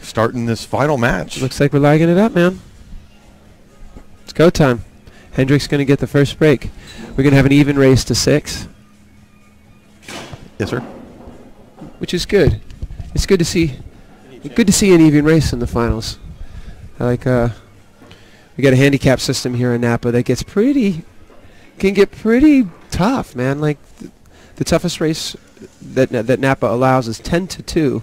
starting this final match. Looks like we're lighting it up, man. It's go time. Hendrick's going to get the first break. We're going to have an even race to 6. Yes, sir. Which is good. It's good to see. Good to see an even race in the finals. Like we got a handicap system here in Napa that can get pretty tough, man. Like the toughest race that Napa allows is 10-2.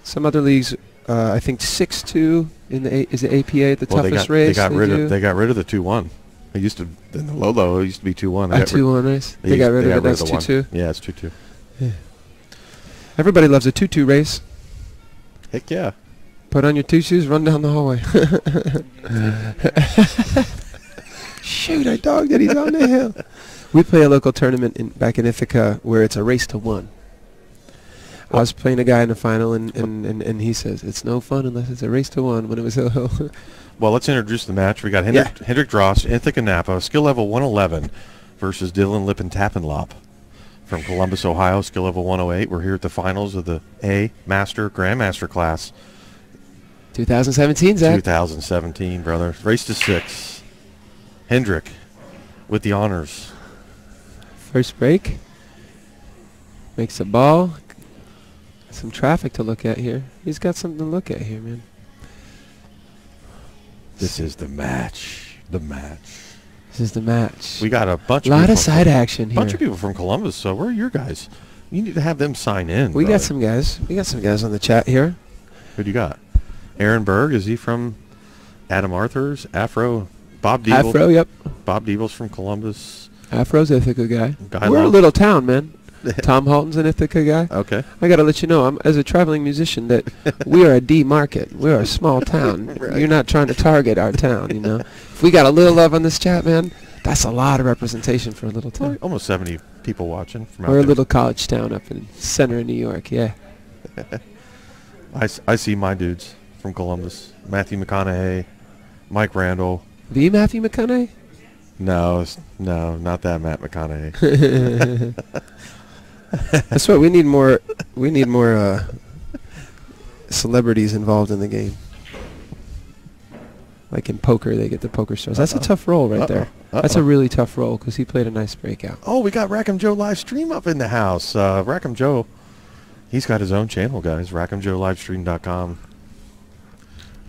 Some other leagues, I think 6-2 in the is the APA the toughest race. They got rid of the 2-1. It used to in the low. It used to be 2-1. A 2-1 race. They got rid of it. That's 2-2. Yeah, it's 2-2. Yeah. Everybody loves a 2-2 race. Heck yeah. Put on your 2 shoes, run down the hallway. Shoot, I dogged it. He's on the hill. We play a local tournament back in Ithaca where it's a race to 1. I was playing a guy in the final, and he says, it's no fun unless it's a race to 1 when it was a Well, let's introduce the match. We got Hendrick Dross, Ithaca Napa, skill level 111 versus Dylan Lippin-Tappenlop from Columbus, Ohio, skill level 108. We're here at the finals of the A Master Grandmaster class. 2017, Zach. 2017, brother. Race to 6. Hendrick with the honors. First break. Makes a ball. Some traffic to look at here. He's got something to look at here, man. This is the match. The match. This is the match. We got a bunch. Lot of side action here. Bunch of people from Columbus. So where are your guys? You need to have them sign in. We got some guys. We got some guys on the chat here. Who do you got? Aaron Berg. Is he from Adam Arthur's? Afro. Bob Diebel. Afro. Yep. Bob Diebel's from Columbus. Afro's Ithaca guy. We're a little town, man. Tom Halton's an Ithaca guy. Okay. I got to let you know, as a traveling musician, that we are a D market. We're a small town. Right. You're not trying to target our town, you know. If we got a little love on this chat, man, that's a lot of representation for a little town. Well, almost 70 people watching from out We're there. A little college town up in the center of New York, yeah. I see my dudes from Columbus. Matthew McConaughey, Mike Randall. The Matthew McConaughey? No, not that Matt McConaughey. That's what we need more. We need more celebrities involved in the game. Like in poker, they get the poker stars. That's a tough role right there. That's a really tough role because he played a nice breakout. Oh, we got Rackham Joe live stream up in the house. Rackham Joe, he's got his own channel, guys. RackhamJoeLivestream.com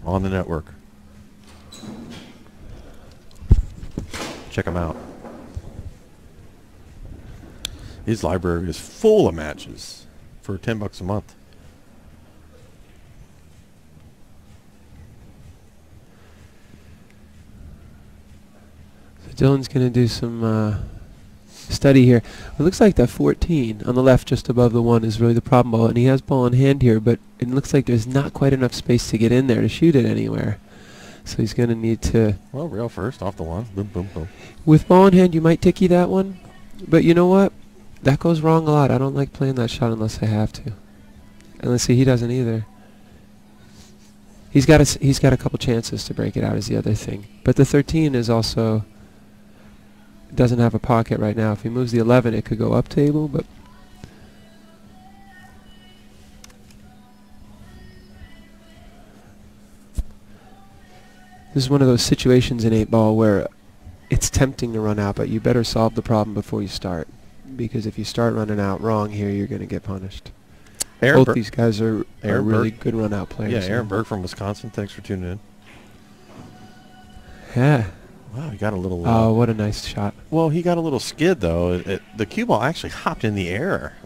on the network. Check him out. His library is full of matches for $10 a month. So Dylan's going to do some study here. It looks like that 14 on the left just above the 1 is really the problem ball, and he has ball in hand here, but it looks like there's not quite enough space to get in there to shoot it anywhere. So he's going to need to... Well, rail first, off the 1. Boom, boom, boom. With ball in hand, you might ticky that one, but you know what? That goes wrong a lot. I don't like playing that shot unless I have to. And let's see, he doesn't either. He's got a couple chances to break it out is the other thing. But the 13 is also doesn't have a pocket right now. If he moves the 11, it could go up table, but this is one of those situations in 8-ball where it's tempting to run out, but you better solve the problem before you start. Because if you start running out wrong here, you're going to get punished. Both these guys are really good run-out players. Yeah, Aaron Berg from Wisconsin. Thanks for tuning in. Yeah. Wow, he got a little... oh, what a nice shot. Well, he got a little skid, though. The cue ball actually hopped in the air.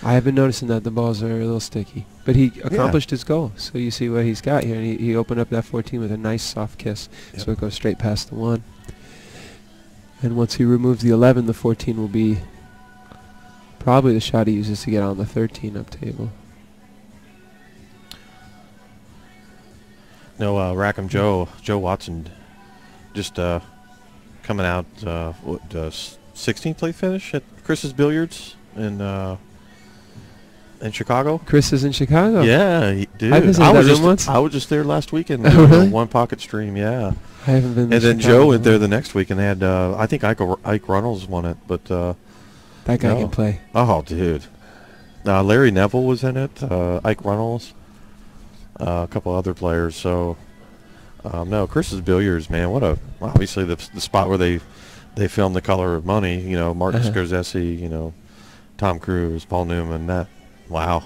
I have been noticing that the balls are a little sticky. But he accomplished his goal. So you see what he's got here. And he opened up that 14 with a nice soft kiss. Yep. So it goes straight past the 1. And once he removes the 11, the 14 will be... probably the shot he uses to get on the 13 up table. No, Rackham Joe Watson just coming out 16th place finish at Chris's Billiards in Chicago. Chris is in Chicago? Yeah, dude. I visited that room once. I was just there last weekend. Oh, really? One pocket stream, yeah. I haven't been And to then Chicago Joe went there the next week, and they had, I think Ike Runnels won it, but... that guy can play. Oh, dude. Larry Neville was in it. Ike Runnels. a couple other players. So no, Chris's Billiards, man. Obviously the spot where they filmed The Color of Money. You know, Martin Scorsese. You know, Tom Cruise, Paul Newman. Wow,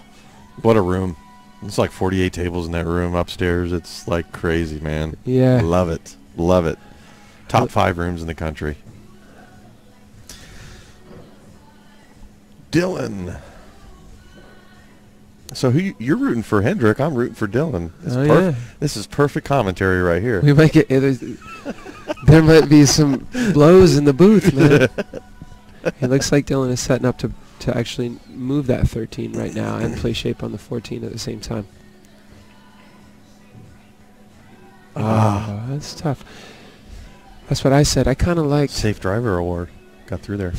what a room. It's like 48 tables in that room upstairs. It's like crazy, man. Yeah. Love it. Love it. Top 5 rooms in the country. Dylan. So you're rooting for Hendrick. I'm rooting for Dylan. This is perfect commentary right here. We might get there might be some blows in the booth, man. It looks like Dylan is setting up to actually move that 13 right now and play shape on the 14 at the same time. That's tough. That's what I said. I kind of like Safe Driver Award. Got through there.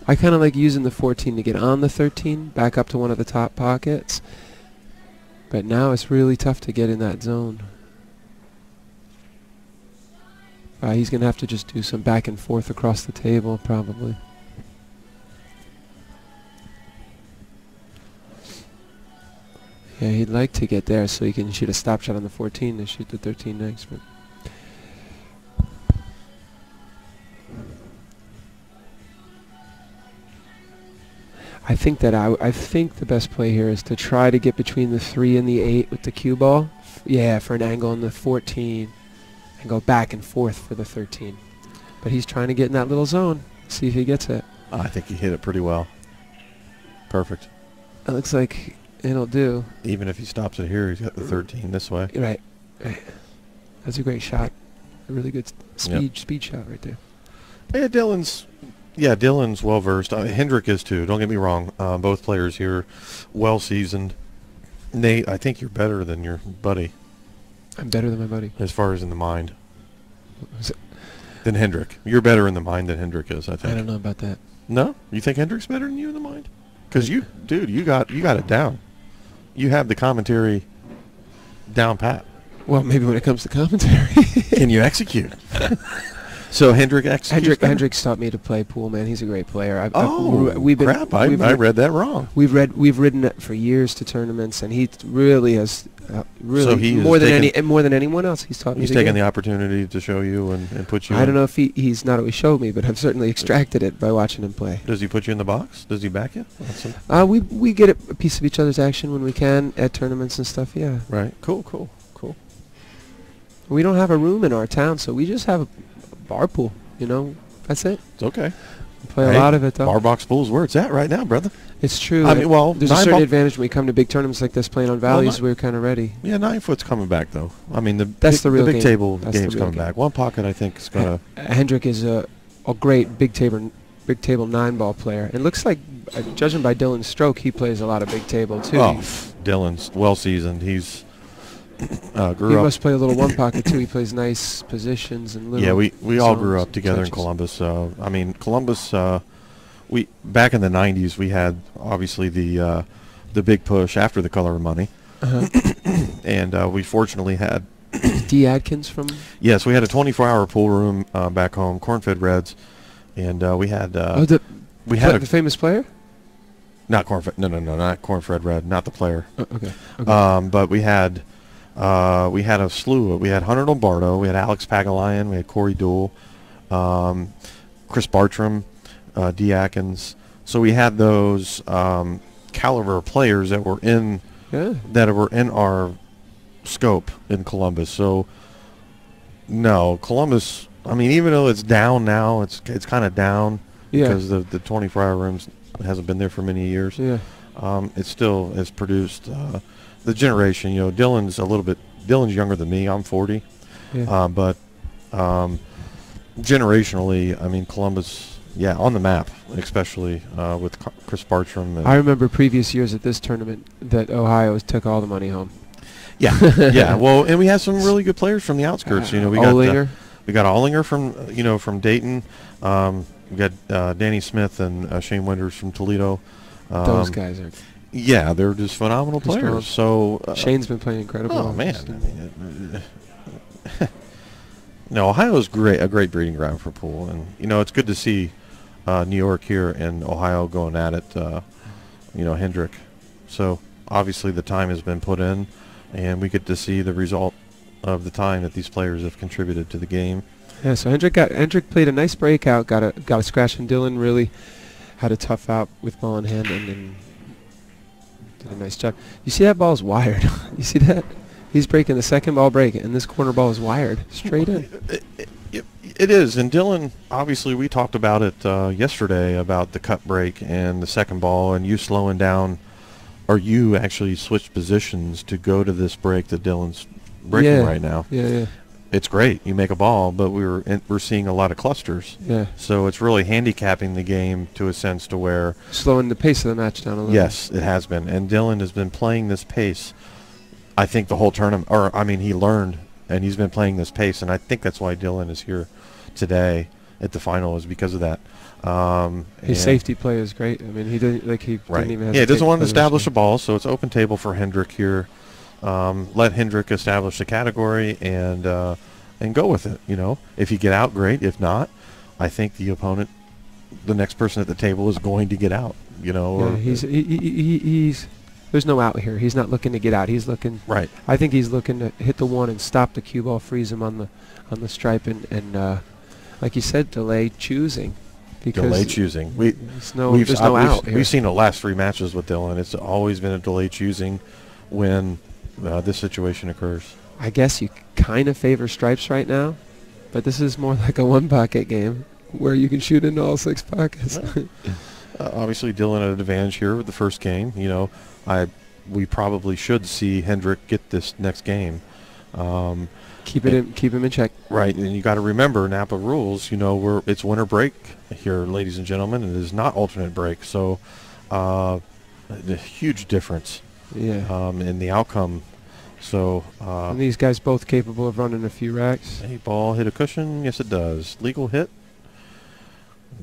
I kind of like using the 14 to get on the 13, back up to one of the top pockets. But now it's really tough to get in that zone. He's going to have to just do some back and forth across the table, probably. Yeah, he'd like to get there so he can shoot a stop shot on the 14 and shoot the 13 next. But I think that I think the best play here is to try to get between the 3 and the 8 with the cue ball. Yeah, for an angle on the 14, and go back and forth for the 13. But he's trying to get in that little zone. See if he gets it. I think he hit it pretty well. Perfect. It looks like it'll do. Even if he stops it here, he's got the 13 this way. Right. That's a great shot. A really good speed shot right there. Yeah, Dylan's well versed. Hendrick is too. Don't get me wrong. Both players here, well seasoned. Nate, I think you're better than your buddy. I'm better than my buddy. As far as in the mind. Than Hendrick. You're better in the mind than Hendrick is, I think. I don't know about that. No? You think Hendrick's better than you in the mind? Because you got it down. You have the commentary down pat. Well, maybe when it comes to commentary. Can you execute? So Hendrick executes. Hendrick's taught me to play pool, man. He's a great player. I read that wrong. We've ridden it for years to tournaments, and he really has So he more than anyone else. He's taught me. He's taken the opportunity to show you and put you. I don't know if he's not always showed me, but I've certainly extracted it by watching him play. Does he put you in the box? Does he back you? We get a piece of each other's action when we can at tournaments and stuff. Yeah. Right. Cool. We don't have a room in our town, so we just have a bar pool. You know, that's it. It's okay. We play a lot of it though. Bar box pool's where it's at right now, brother. It's true. I mean, well, there's a certain advantage when we come to big tournaments like this, playing on valleys. We're kind of ready. Yeah, 9-foot's coming back though. I mean, the big table game's coming back. One pocket, I think, is gonna. Hendrick is a great big table 9-ball player. It looks like, judging by Dylan's stroke, he plays a lot of big table too. Oh, Dylan's well seasoned. He's he must play a little one pocket too. He plays nice positions and little. Yeah, we all grew up together in Columbus. I mean, Columbus. We back in the '90s, we had obviously the big push after The Color of Money, and we fortunately had D. Adkins from. Yes, we had a 24-hour pool room back home, corn-fed Reds, and we had. The famous player. Not corn-fed. No, not corn-fed Red. Not the player. Okay. But we had a slew. We had Hunter Lombardo. We had Alex Pagalayan. We had Corey Deuel, Chris Bartram, D. Atkins. So we had those caliber players that were in our scope in Columbus. So no, Columbus. I mean, even though it's down now, it's kind of down because the 24-hour rooms hasn't been there for many years. Yeah. It still has produced the generation. You know, Dylan's younger than me. I'm 40. Yeah. But generationally, I mean, Columbus, on the map, especially with Chris Bartram. I remember previous years at this tournament that Ohio took all the money home. Yeah, yeah. Well, and we had some really good players from the outskirts. You know, we got Ollinger from Dayton. We got Danny Smith and Shane Winters from Toledo. Those guys are. Yeah, they're just phenomenal players. So Shane's been playing incredible. Oh man, I mean, no, Ohio's a great breeding ground for pool, and you know it's good to see New York here and Ohio going at it. Hendrick. So obviously the time has been put in, and we get to see the result of the time that these players have contributed to the game. Yeah, so Hendrick played a nice breakout, got a scratch, and Dylan really had a tough out with ball in hand and then did a nice job. You see that ball's wired. You see that? He's breaking the second ball break, and this corner ball is wired straight in. It is, and Dylan, obviously we talked about it yesterday about the cut break and the second ball, and you slowing down, or you actually switched positions to go to this break that Dylan's breaking right now. Yeah. It's great. You make a ball, but we're seeing a lot of clusters. Yeah. So it's really handicapping the game to a sense to where slowing the pace of the match down a little. Yes, it has been, and Dylan has been playing this pace. I think the whole tournament, or I mean, he learned, and he's been playing this pace, and I think that's why Dylan is here today at the final, is because of that. His safety play is great. I mean, he didn't didn't even have he doesn't want to establish a ball, so it's open table for Hendrick here. Let Hendrick establish the category and go with it. You know, if you get out, great. If not, I think the opponent, the next person at the table, is going to get out. You know, he's there's no out here. He's not looking to get out. He's looking. Right. I think he's looking to hit the one and stop the cue ball, freeze him on the stripe, and like you said, delay choosing. Because delay choosing. There's no out here. We've seen the last 3 matches with Dylan. It's always been a delay choosing when this situation occurs. I guess you kind of favor stripes right now, but this is more like a one-pocket game where you can shoot into all 6 pockets. Obviously, Dylan had an advantage here with the first game. You know, we probably should see Hendrick get this next game. Keep him in check. Right, and you got to remember NAPA rules. You know, it's winter break here, ladies and gentlemen. It is not alternate break, so a huge difference. Yeah. In the outcome. So. And these guys both capable of running a few racks. A ball hit a cushion. Yes, it does. Legal hit.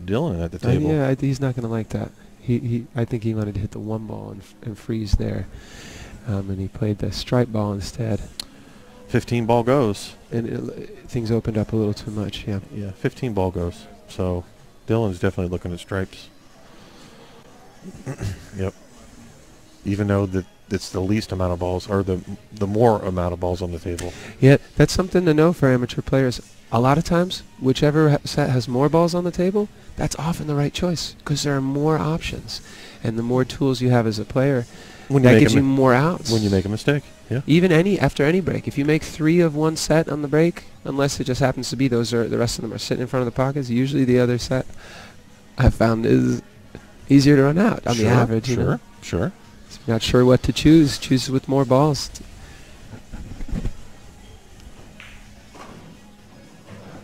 Dylan at the table. Yeah, he's not going to like that. I think he wanted to hit the one ball and freeze there, and he played the stripe ball instead. 15 ball goes. And things opened up a little too much. Yeah. Yeah, 15 ball goes. So Dylan's definitely looking at stripes. Yep. Even though it's the least amount of balls, or the more amount of balls on the table. Yeah, that's something to know for amateur players. A lot of times, whichever set has more balls on the table, that's often the right choice because there are more options, and the more tools you have as a player, that gives you more outs. When you make a mistake, yeah. Even after any break, if you make 3 of one set on the break, unless it just happens to be the rest of them are sitting in front of the pockets, usually the other set I've found is easier to run out on the average. Sure. If you're not sure what to choose with more balls.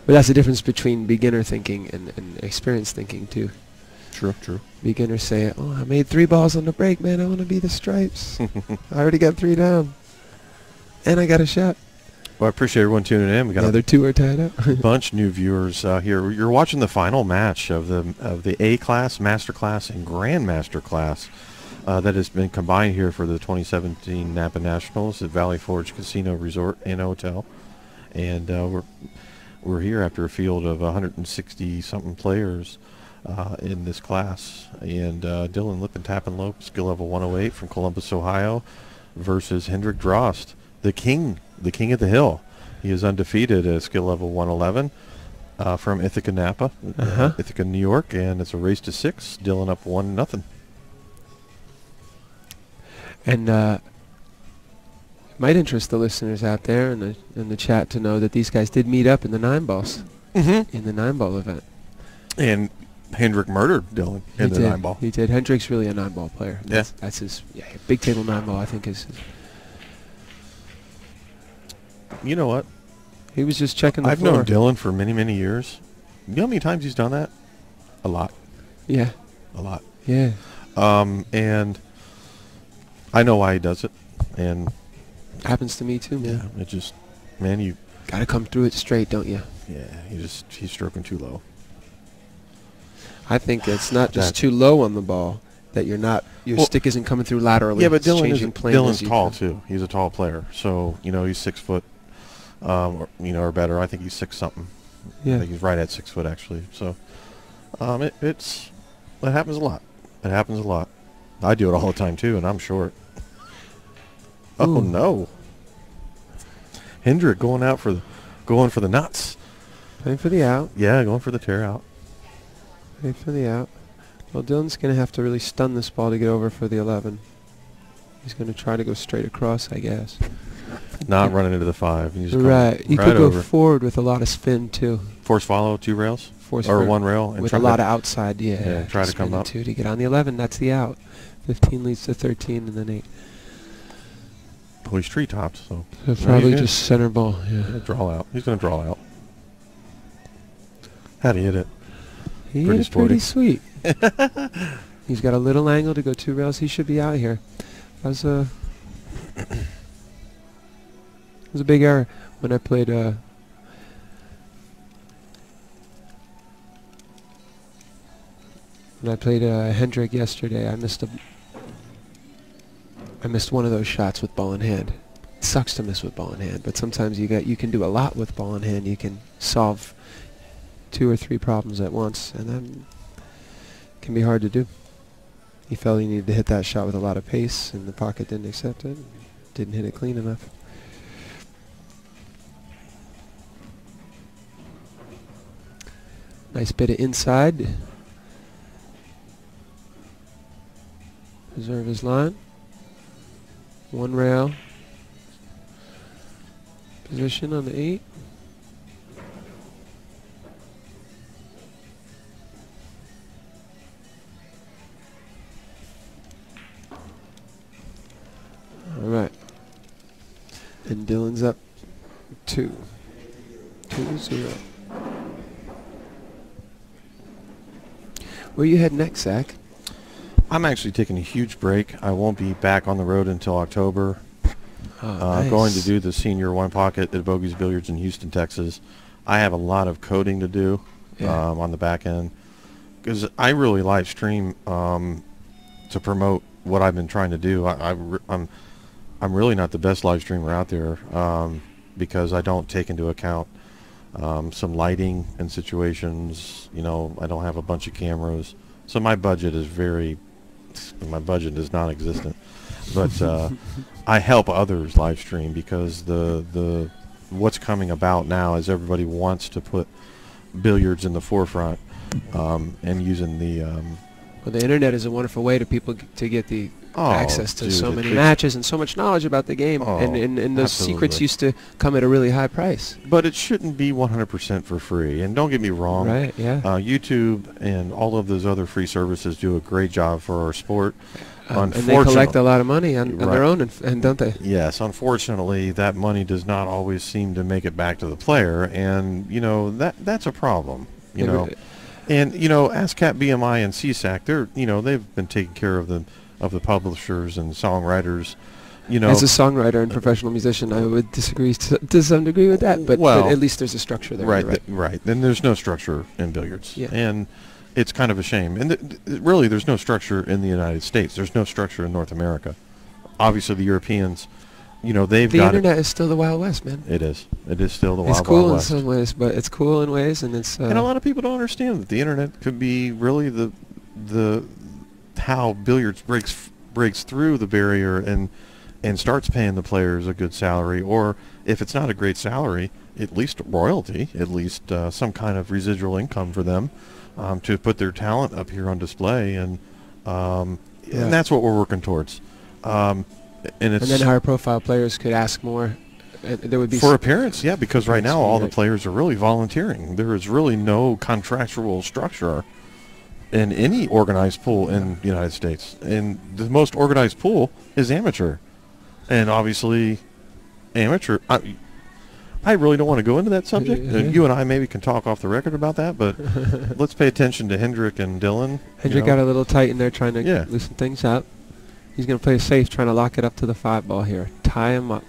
But that's the difference between beginner thinking and experienced thinking too. True. Beginners say, "Oh, I made 3 balls on the break, man. I want to be the stripes. I already got 3 down, and I got a shot." Well, I appreciate everyone tuning in. We got another 2 are tied up. bunch new viewers here. You're watching the final match of the A class, Master class, and Grandmaster class that has been combined here for the 2017 NAPA Nationals at Valley Forge Casino Resort and Hotel, and we're here after a field of 160 something players in this class, and Dylan Lippincott-Lope, skill level 108 from Columbus, Ohio, versus Hendrick Drost, the king of the hill. He is undefeated at skill level 111 from Ithaca, NAPA, Ithaca, New York, and it's a race to 6. Dylan up 1-0. And it might interest the listeners out there in the chat to know that these guys did meet up in the 9 balls, in the 9 ball event. And Hendrick murdered Dylan in the 9 ball. He did. Hendrick's really a 9 ball player. Yeah. That's his big table 9 ball, I think, is. You know what? He was just checking the floor. I've known Dylan for many, many years. You know how many times he's done that? A lot. Yeah. A lot. Yeah. And I know why he does it. And happens to me too, man. Yeah, it just, man, you gotta come through it straight, don't you? Yeah, he's stroking too low. I think it's not just too low on the ball, that your stick isn't coming through laterally. Yeah, but Dylan's tall too. He's a tall player, so he's 6 foot, or better. I think he's 6 something. Yeah, I think he's right at 6 foot actually. So, it happens a lot. It happens a lot. I do it all the time too, and I'm short. Oh no. Hendrick going for the nuts. Playing for the out. Yeah, going for the tear out. Playing for the out. Well, Dylan's going to have to really stun this ball to get over for the 11. He's going to try to go straight across, I guess. Not running into the 5. He's Right. He could over. go forward with a lot of spin, too. Force follow, 2 rails? Or 1 rail. And with a lot of outside, yeah. Try to come up. 2 to get on the 11. That's the out. 15 leads to 13 and then 8. Well, he's treetops, so. Probably just center ball, yeah. Draw out. He's going to draw out. How'd he hit it? He hit it pretty sweet. He's got a little angle to go 2 rails. He should be out here. That was a big error when I played Hendrick yesterday. I missed one of those shots with ball in hand. It sucks to miss with ball in hand, but sometimes you can do a lot with ball in hand. You can solve 2 or 3 problems at once, and that can be hard to do. He felt he needed to hit that shot with a lot of pace, and the pocket didn't accept it. Didn't hit it clean enough. Nice bit of inside. Preserve his line. 1 rail. Position on the 8. All right. And Dylan's up 2-0. Where you head next, Zach? I'm actually taking a huge break. I won't be back on the road until October. Nice. Going to do the Senior 1 Pocket at Bogies Billiards in Houston, Texas. I have a lot of coding to do on the back end because I really live stream to promote what I've been trying to do. I'm really not the best live streamer out there because I don't take into account some lighting and situations. You know, I don't have a bunch of cameras, so my budget is non-existent. But I help others live stream because the what's coming about now is everybody wants to put billiards in the forefront and using the well, the internet is a wonderful way to people to get the access to so many matches and so much knowledge about the game, and those secrets used to come at a really high price. But it shouldn't be 100% for free. And don't get me wrong, right? Yeah. YouTube and all of those other free services do a great job for our sport. And they collect a lot of money on their own, and don't they? Yes. Unfortunately, that money does not always seem to make it back to the player, and you know that's a problem. You know. And you know, ASCAP, BMI, and CSAC, they've been taking care of the publishers and songwriters. You know, as a songwriter and professional musician, I would disagree to some degree with that, but at least there's a structure there. Right, right. Then there's no structure in billiards, yeah. And it's kind of a shame. And really, there's no structure in the United States. There's no structure in North America. Obviously, the Europeans. They've got the internet is still the Wild West, man. It is. It is still the Wild West. It's cool in some ways, but it's cool in ways, and it's. And a lot of people don't understand that the internet could be really the how billiards breaks through the barrier and starts paying the players a good salary, or if it's not a great salary, at least royalty, at least some kind of residual income for them to put their talent up here on display, and that's what we're working towards. And then higher profile players could ask more. There would be for appearance, yeah, because right now all the players are really volunteering. There is really no contractual structure in any organized pool in the United States, and the most organized pool is amateur, and obviously amateur. I really don't want to go into that subject. You and I maybe can talk off the record about that, but let's pay attention to Hendrick and Dylan. Hendrick got a little tight in there trying to loosen things up. He's going to play safe, trying to lock it up to the 5 ball here. Tie him up.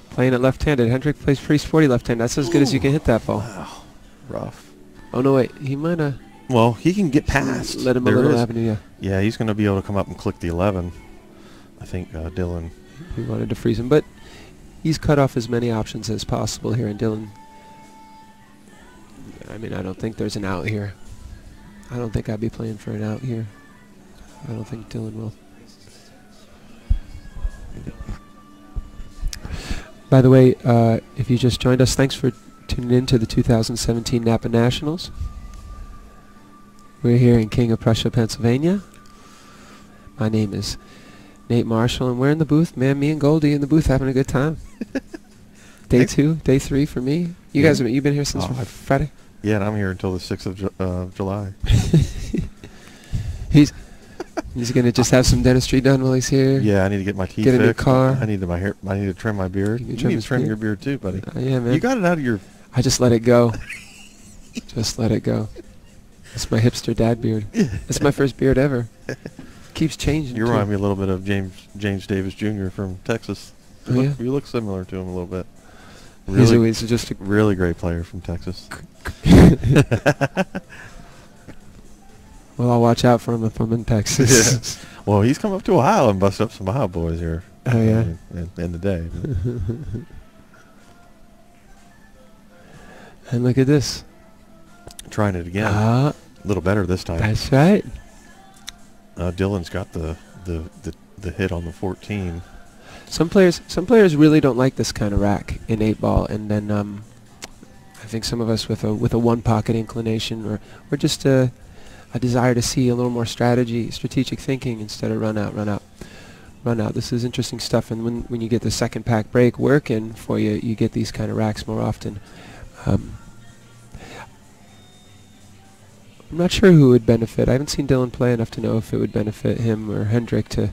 Playing it left-handed. Hendrick plays pretty sporty left-handed. That's as good as you can hit that ball. Wow. Rough. Oh, no, wait. He might have... Well, he can get past. Let him a little avenue, yeah. Yeah, he's going to be able to come up and click the 11. I think Dylan... He wanted to freeze him, but he's cut off as many options as possible here, and Dylan... I mean, I don't think there's an out here. I don't think I'd be playing for an out here. I don't think Dylan will. By the way, if you just joined us, thanks for tuning in to the 2017 NAPA Nationals. We're here in King of Prussia, Pennsylvania. My name is Nate Marshall, and we're in the booth, man. Me and Goldie in the booth having a good time. Day 2, day 3 for me. You guys, you've been here since Friday? Yeah, and I'm here until the 6th of July. He's gonna just have some dentistry done while he's here. Yeah, I need to get my teeth fixed. Get a new car. I need to trim my beard. You need to trim your beard too, buddy. Yeah, man. You got it out of your... I just let it go. Just let it go. It's my hipster dad beard. It's my first beard ever. Keeps changing. You remind me a little bit of James Davis Jr. from Texas. You look similar to him a little bit. Really, he's just a really great player from Texas. Well, I'll watch out for him if I'm in Texas. Yeah. Well, he's come up to Ohio and busted up some Ohio boys here. Oh, yeah? In the day. And look at this. Trying it again. A little better this time. That's right. Dylan's got the hit on the 14. Some players really don't like this kind of rack in 8-ball, and then I think some of us with a one pocket inclination or just a desire to see a little more strategic thinking instead of run out. This is interesting stuff, and when you get the second pack break working for you, you get these kind of racks more often. I'm not sure who would benefit. I haven't seen Dylan play enough to know if it would benefit him or Hendrick to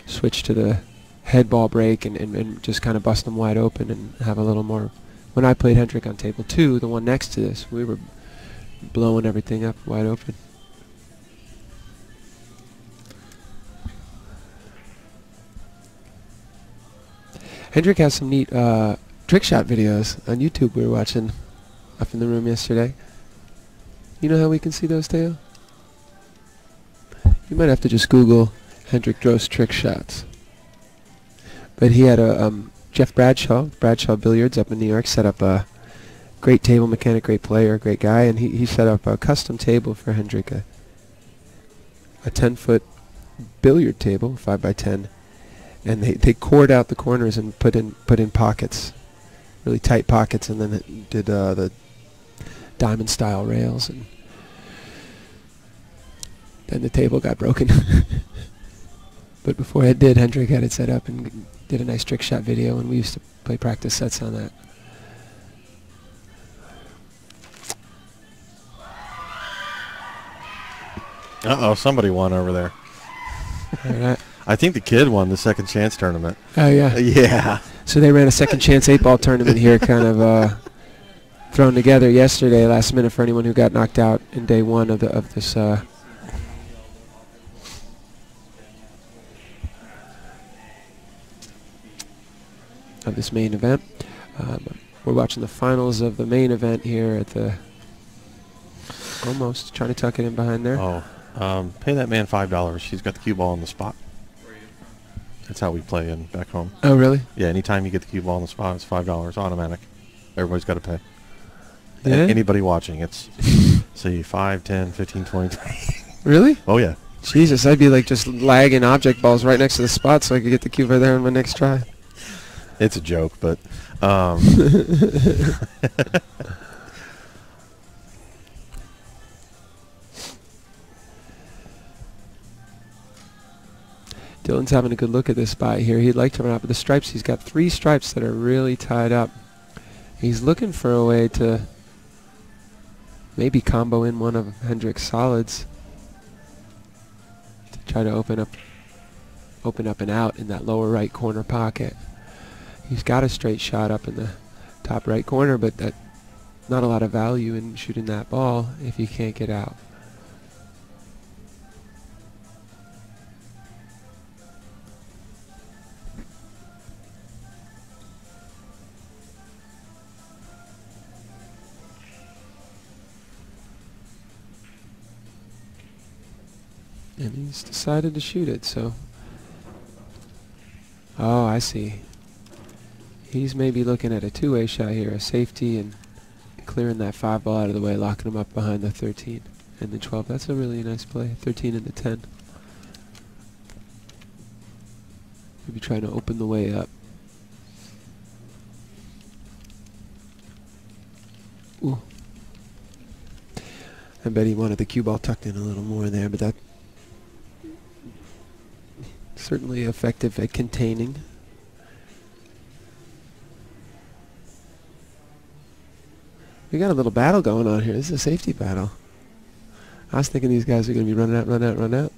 switch to the head ball break and just kind of bust them wide open and have a little more. When I played Hendrick on table 2, the one next to this, we were blowing everything up wide open. Hendrick has some neat trick shot videos on YouTube we were watching up in the room yesterday. You know how we can see those, Teo? You might have to just Google Hendrick Drost trick shots. But he had a Jeff Bradshaw Billiards up in New York, set up a great table mechanic, great player, great guy, and he set up a custom table for Hendrick, a 10-foot billiard table, 5x10, and they cored out the corners and put in pockets, really tight pockets, and then it did the diamond style rails, and then the table got broken. But before it did, Hendrick had it set up and did a nice trick shot video, and we used to play practice sets on that. Uh-oh, somebody won over there. All right. I think the kid won the second chance tournament. Oh, yeah. Yeah. So they ran a second chance 8-ball tournament here, kind of thrown together yesterday, last minute, for anyone who got knocked out in day 1 of this of this main event. We're watching the finals of the main event here at the... Almost trying to tuck it in behind there. Oh, pay that man $5. He's got the cue ball on the spot. That's how we play in back home. Oh, really? Yeah, anytime you get the cue ball on the spot, it's $5 automatic. Everybody's got to pay. Yeah? Anybody watching, it's say 5, 10, 15, 20. Really? Oh, yeah. Jesus, I'd be like just lagging object balls right next to the spot so I could get the cue right there on my next try. It's a joke, but... Dylan's having a good look at this spot here. He'd like to run out, but the stripes, he's got 3 stripes that are really tied up. He's looking for a way to maybe combo in one of Hendrick's solids to try to open up and out in that lower right corner pocket. He's got a straight shot up in the top right corner, but that not a lot of value in shooting that ball if you can't get out. And he's decided to shoot it, so... Oh, I see. He's maybe looking at a two-way shot here, a safety and clearing that 5 ball out of the way, locking him up behind the 13 and the 12. That's a really nice play, 13 and the 10. Maybe trying to open the way up. I bet he wanted the cue ball tucked in a little more there, but that certainly effective at containing. We got a little battle going on here. This is a safety battle. I was thinking these guys are going to be running out, run out, run out.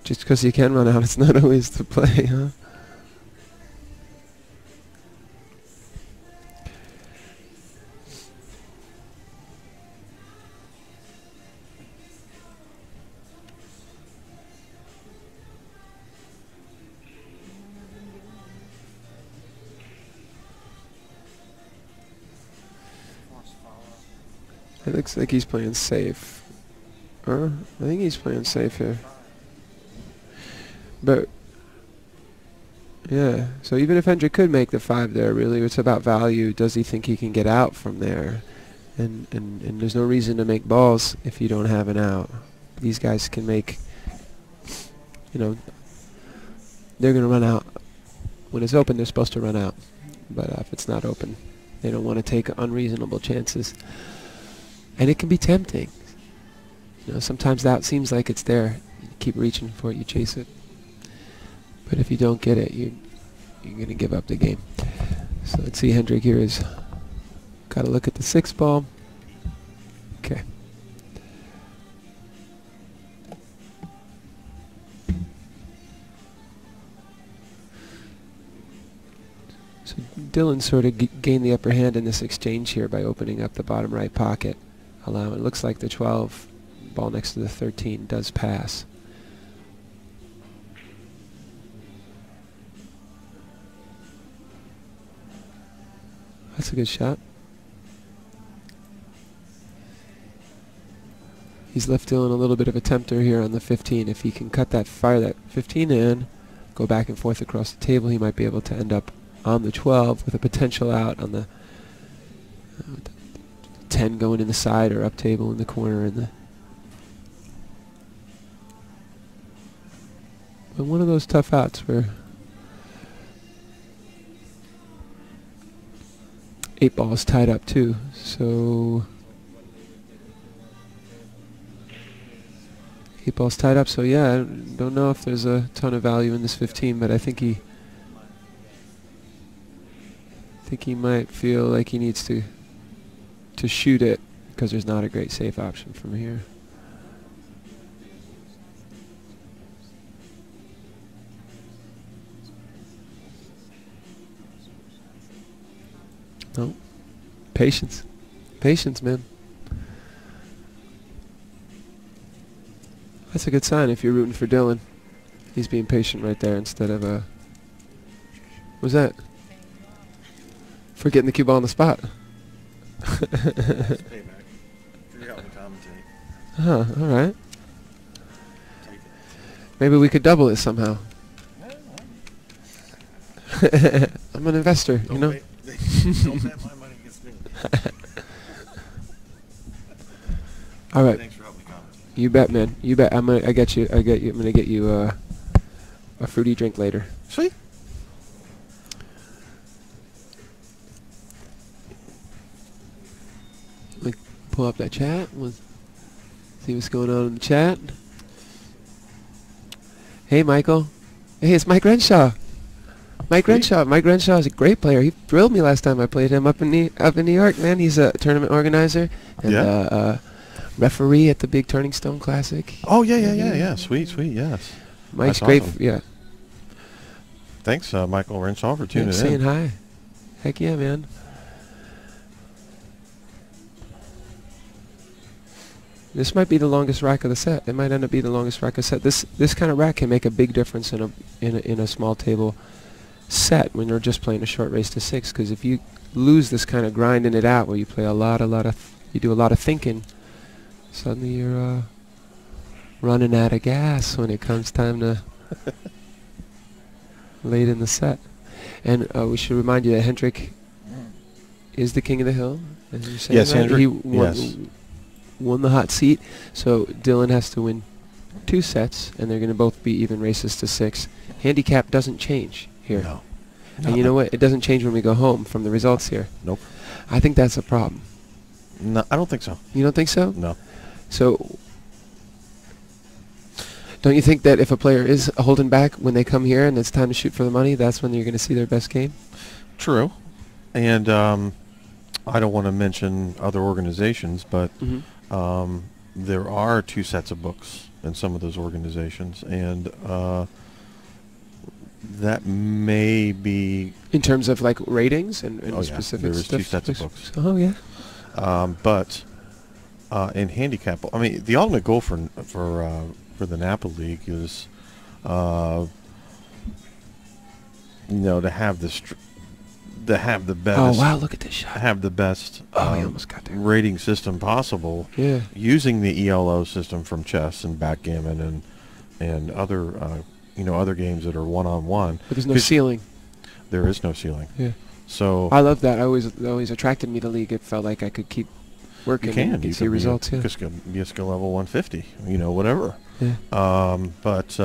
Just because you can run out, it's not always the play, huh? It looks like he's playing safe. I think he's playing safe here. But, yeah, so even if Hendrick could make the 5 there, really, it's about value. Does he think he can get out from there? And there's no reason to make balls if you don't have an out. These guys can make, you know, they're going to run out. When it's open, they're supposed to run out. But if it's not open, they don't want to take unreasonable chances. And it can be tempting. You know, sometimes the out seems like it's there. You keep reaching for it, you chase it. But if you don't get it, you're going to give up the game. So let's see, Hendrick here is got to look at the 6 ball. Okay. So Dylan sort of gained the upper hand in this exchange here by opening up the bottom right pocket. It looks like the 12 ball next to the 13 does pass. That's a good shot. He's left Dylan a little bit of a tempter here on the 15. If he can cut that, fire that 15 in, go back and forth across the table, he might be able to end up on the 12 with a potential out on the 10 going in the side or up table in the corner. But one of those tough outs where 8 ball is tied up too. So 8 ball's tied up. So yeah, I don't know if there's a ton of value in this 15, but I think he might feel like he needs to shoot it because there's not a great safe option from here. No. Patience. Patience, man. That's a good sign if you're rooting for Dylan. He's being patient right there instead of a... What was that? For getting the cue ball on the spot. Payback. Figure out the commentate. Huh, alright. Maybe we could double it somehow. I'm an investor, you know? Don't bet my money against me. All right. Thanks for helping me commentate. You bet, man. You bet. I'm gonna get you. I'm gonna get you a fruity drink later. Sweet. Let me pull up that chat. We'll see what's going on in the chat. Hey, Michael. Hey, it's Mike Renshaw. Mike Renshaw. Mike Renshaw is a great player. He thrilled me last time I played him up in New York, man. He's a tournament organizer and referee at the big Turning Stone Classic. Oh yeah. Sweet, yes. Mike's That's great. awesome. Yeah. Thanks, Michael Renshaw, for tuning in. Saying hi. Heck yeah, man. This might be the longest rack of the set. It might end up being the longest rack of the set. This kind of rack can make a big difference in a small table set when you're just playing a short race to 6. Because if you lose this kind of grinding it out, where you play you do a lot of thinking, suddenly you're running out of gas when it comes time to late in the set. And we should remind you that Hendrick is the king of the hill. As you're saying, Yes, right? Hendrick. He won the hot seat. So Dylan has to win 2 sets, and they're going to both be even races to 6. Handicap doesn't change here. No. And you know what? It doesn't change when we go home from the results here. Nope. I think that's a problem. No, I don't think so. You don't think so? No. So, don't you think that if a player is holding back when they come here and it's time to shoot for the money, that's when you're going to see their best game? True. And I don't want to mention other organizations, but there are 2 sets of books in some of those organizations, and that may be... In terms of, like, ratings and Oh, yeah. specific There is stuff? 2 sets of books. Oh, yeah. But in handicap, I mean, the ultimate goal for the NAPA League is, to have the best. Oh wow! Look at this shot. Have the best. He almost got there. Rating system possible. Yeah. Using the ELO system from chess and backgammon and other other games that are one-on-one. But there's no ceiling. There is no ceiling. Yeah. So I love that. Always attracted me to league. It felt like I could keep working and see results. You could be a skill level 150. Whatever. Yeah. But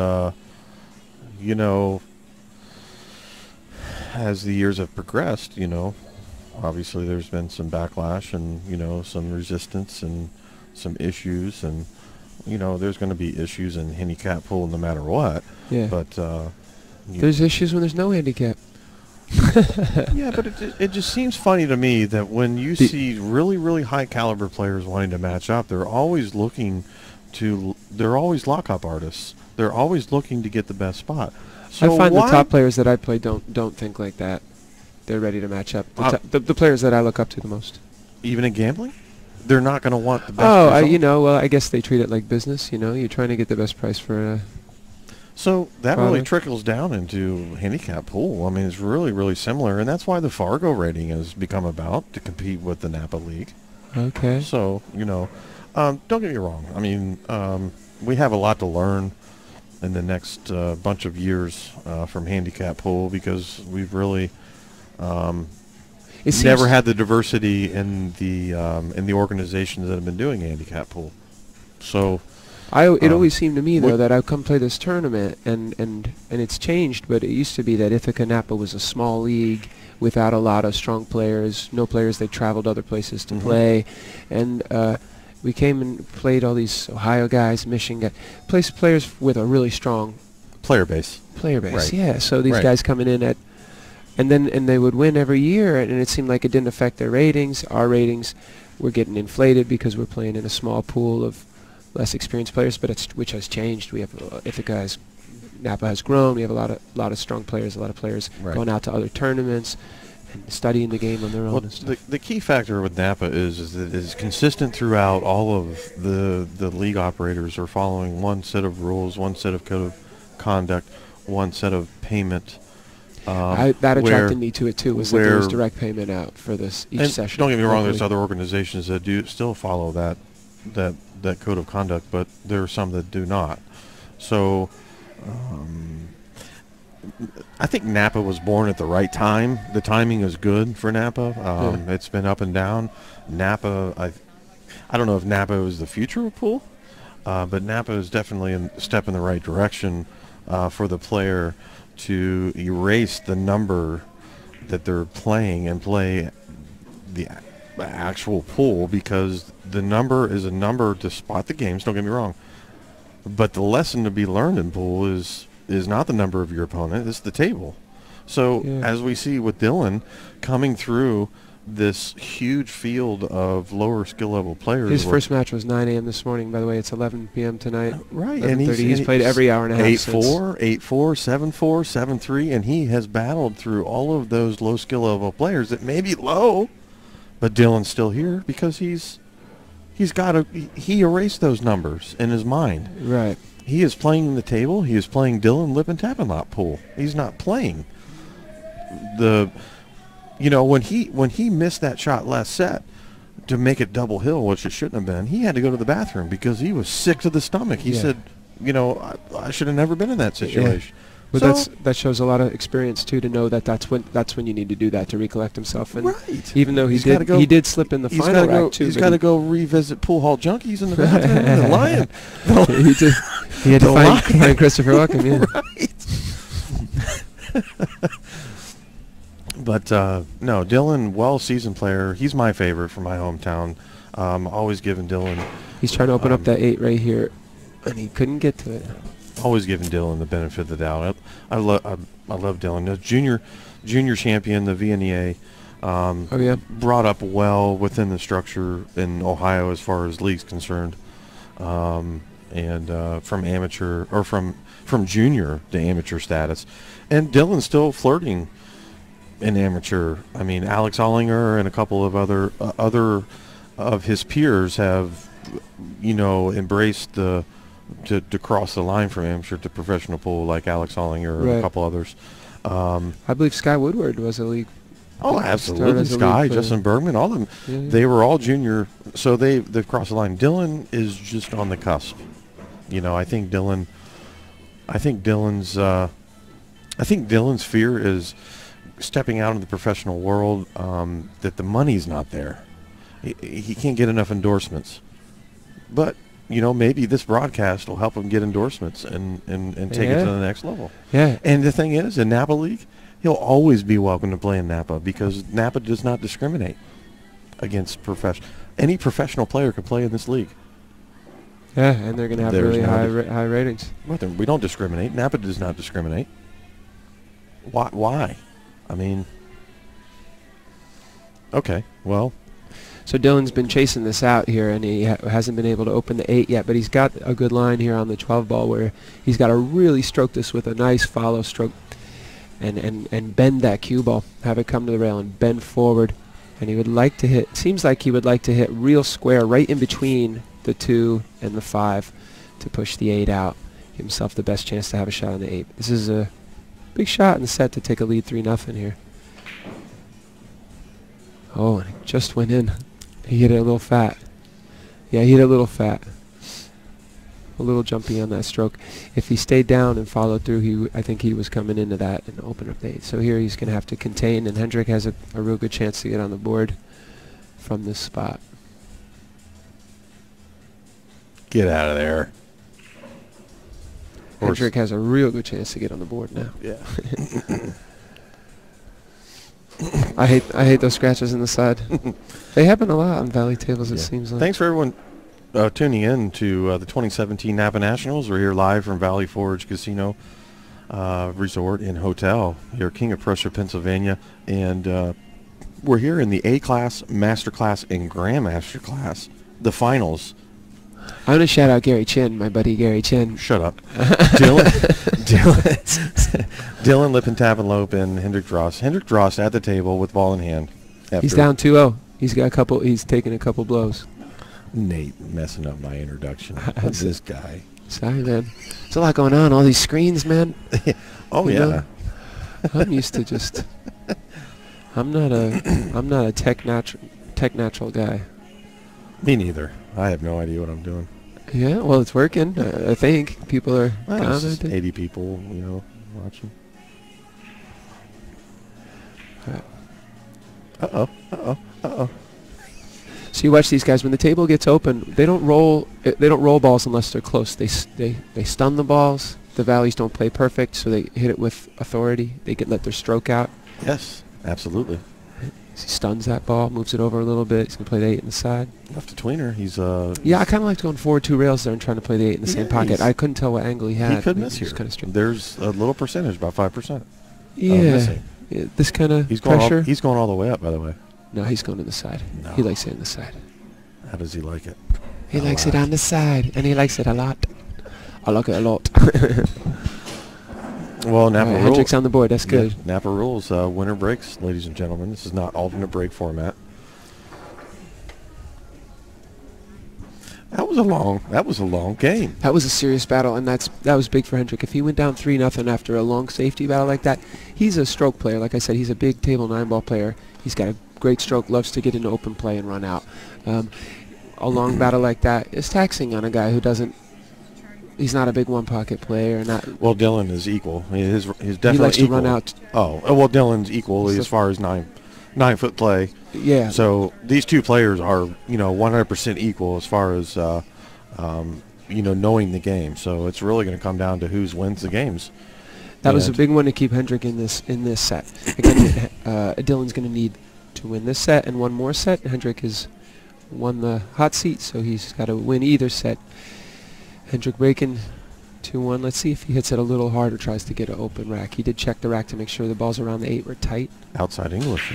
as the years have progressed, obviously there's been some backlash and some resistance and some issues, and there's going to be issues in handicap pool no matter what. Yeah. But there's issues when there's no handicap. Yeah, but it just seems funny to me that when you see really, really high caliber players wanting to match up, they're always lock-up artists. They're always looking to get the best spot. So I find the top players that I play don't think like that. They're ready to match up. The players that I look up to the most. Even in gambling? They're not going to want the best result? I guess they treat it like business. You're trying to get the best price for So that really trickles down into handicap pool. I mean, it's really, really similar, and that's why the Fargo rating has become about to compete with the NAPA League. Okay. So, don't get me wrong. I mean, we have a lot to learn in the next bunch of years from handicap pool, because we've really never had the diversity in the organizations that have been doing handicap pool. So it always seemed to me though that I'd come play this tournament and it's changed, but it used to be that Ithaca Napa was a small league without a lot of strong players, no players that traveled other places to play, and we came and played all these Ohio guys, Michigan guys, players with a really strong player base. Right. Yeah. So these guys coming in and they would win every year, and it seemed like it didn't affect their ratings. Our ratings were getting inflated because we're playing in a small pool of less experienced players, but which has changed. We have Napa has grown. We have a lot of strong players, a lot of players going out to other tournaments and studying the game on their own. Well, the key factor with Napa is that it's consistent throughout. All of the league operators are following one set of rules, one set of code of conduct, one set of payment. That attracted me to it too. Was that there was direct payment out for each session. Don't get me wrong. There's other organizations that do still follow that code of conduct, but there are some that do not. So I think Napa was born at the right time. The timing is good for Napa. It's been up and down. Napa, I don't know if Napa is the future of pool, but Napa is definitely a step in the right direction for the player to erase the number that they're playing and play the actual pool, because the number is a number to spot the games. Don't get me wrong, but the lesson to be learned in pool is not the number of your opponent, it's the table. So as we see with Dylan coming through this huge field of lower skill level players. His first match was 9 a.m. this morning, by the way. It's 11 p.m. tonight. Right. And he's played every hour and a half 8-4, 8-4, 7-4, 7-3, and he has battled through all of those low skill level players that may be low, but Dylan's still here because he erased those numbers in his mind. Right. He is playing the table. He is playing Dylan Lip and Tappenlot pool. He's not playing when he missed that shot last set to make it double hill, which it shouldn't have been, he had to go to the bathroom because he was sick to the stomach. He said, I should have never been in that situation. But that shows a lot of experience too, to know that that's when you need to do that, to recollect himself. And even though he did slip in the final rack too. He's got to go revisit Pool Hall Junkies in the bathroom. The Lion. He had to find Christopher Welcome. Yeah. Right. But no, Dylan, well-seasoned player. He's my favorite from my hometown. Always giving Dylan. He's trying to open up that 8 right here, and he couldn't get to it. Always giving Dylan the benefit of the doubt. I love Dylan. The junior champion, the VNEA. Brought up well within the structure in Ohio as far as league's concerned, and from amateur or from junior to amateur status, and Dylan's still flirting in amateur. I mean, Alex Ollinger and a couple of other of his peers have, embraced to cross the line from amateur to professional pool, like Alex Ollinger and a couple others. I believe Sky Woodward was a league. Oh, absolutely. Sky, Justin Bergman, all of them. Yeah. They were all junior, so they've crossed the line. Dylan is just on the cusp. I think Dylan's fear is stepping out into the professional world, that the money's not there. He can't get enough endorsements. But, maybe this broadcast will help him get endorsements and take it to the next level. Yeah. And the thing is, in NAPA League, he'll always be welcome to play in NAPA because NAPA does not discriminate against professional. Any professional player can play in this league. Yeah, and they're going to have really high ratings. We don't discriminate. NAPA does not discriminate. Why? I mean, okay, well. So Dylan's been chasing this out here, and he hasn't been able to open the 8 yet, but he's got a good line here on the 12 ball where he's got to really stroke this with a nice follow stroke and bend that cue ball, have it come to the rail and bend forward. And he would like to hit, seems like he would like to hit real square right in between the 2 and the 5 to push the 8 out, give himself the best chance to have a shot on the 8. This is a big shot in the set to take a lead 3-0 here. Oh, and it just went in. He hit it a little fat. Yeah, he hit it a little fat. A little jumpy on that stroke. If he stayed down and followed through, I think he was coming into that and open up the 8. So here he's going to have to contain, and Hendrick has a real good chance to get on the board from this spot. Get out of there. Hendrick has a real good chance to get on the board now. Yeah. I hate those scratches in the side. They happen a lot on Valley tables, it seems like. Thanks for everyone tuning in to the 2017 NAPA Nationals. We're here live from Valley Forge Casino Resort and Hotel here, King of Prussia, Pennsylvania, and we're here in the A-Class, Master Class, and Grandmaster Class, the finals. I want to shout out Gary Chin, my buddy Gary Chin. Shut up. Dylan Lippin-Tappenlope and Hendrick Dross. Hendrick Dross at the table with ball in hand. He's down 2-0. He's taken a couple blows. Nate messing up my introduction. What's this guy? Sorry, man. There's a lot going on. All these screens, man. Oh, you know? I'm used to just. I'm not a tech natural guy. Me neither. I have no idea what I'm doing. Yeah, well, it's working. I think people are. Well, it's just 80 people, watching. Uh-oh. So you watch these guys when the table gets open. They don't roll. They don't roll balls unless they're close. They stun the balls. The Valleys don't play perfect, so they hit it with authority. They let their stroke out. Yes, absolutely. He stuns that ball, moves it over a little bit. He's gonna play the 8 in the side. Left to tweener. He's yeah, I kind of liked going forward 2 rails there and trying to play the 8 in the same pocket. I couldn't tell what angle he had. He could miss here. There's a little percentage, about 5%. Yeah, this kind of pressure. He's going all the way up, by the way. No, he's going to the side. No. He likes it in the side. How does he like it? He likes it on the side, and he likes it a lot. I like it a lot. Well, NAPA rules. Hendrick's on the board. That's good. Yeah, NAPA rules. Winner breaks, ladies and gentlemen. This is not alternate break format. That was a long game. That was a serious battle, and that was big for Hendrick. If he went down 3-0 after a long safety battle like that, he's a stroke player. Like I said, he's a big table 9-ball player. He's got a great stroke, loves to get into open play and run out. A long battle like that is taxing on a guy who doesn't. He's not a big one-pocket player. Well, Dylan is equal. He's definitely he likes equal. to run out. Oh, well, Dylan's equal as far as 9-foot play. Yeah. So these two players are 100% equal as far as knowing the game. So it's really going to come down to who wins the games. That was a big one to keep Hendrick in this set. Again, Dylan's going to need to win this set and one more set. Hendrick is won the hot seat, so he's got to win either set. Hendrick breaking 2-1. Let's see if he hits it a little hard or tries to get an open rack. He did check the rack to make sure the balls around the 8 were tight. Outside English.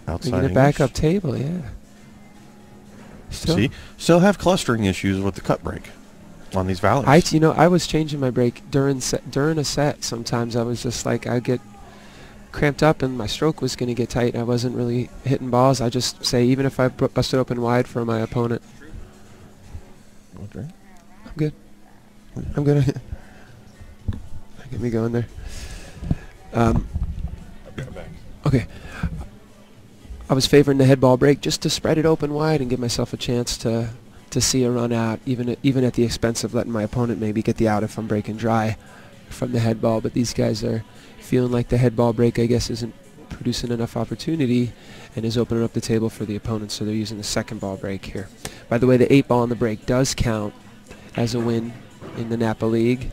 Outside Bringing it back up table, yeah. Still have clustering issues with the cut break on these valleys. I was changing my break during a set. Sometimes I was just like, I'd get cramped up and my stroke was going to get tight. I wasn't really hitting balls. I just say, even if I busted open wide for my opponent. Okay. I'm good. I'm going to get me going there. Okay. I was favoring the head ball break just to spread it open wide and give myself a chance to see a run out, even at the expense of letting my opponent maybe get the out if I'm breaking dry from the head ball. But these guys are feeling like the head ball break, I guess, isn't producing enough opportunity and is opening up the table for the opponent, so they're using the second ball break here. By the way, the 8 ball on the break does count as a win in the NAPA League,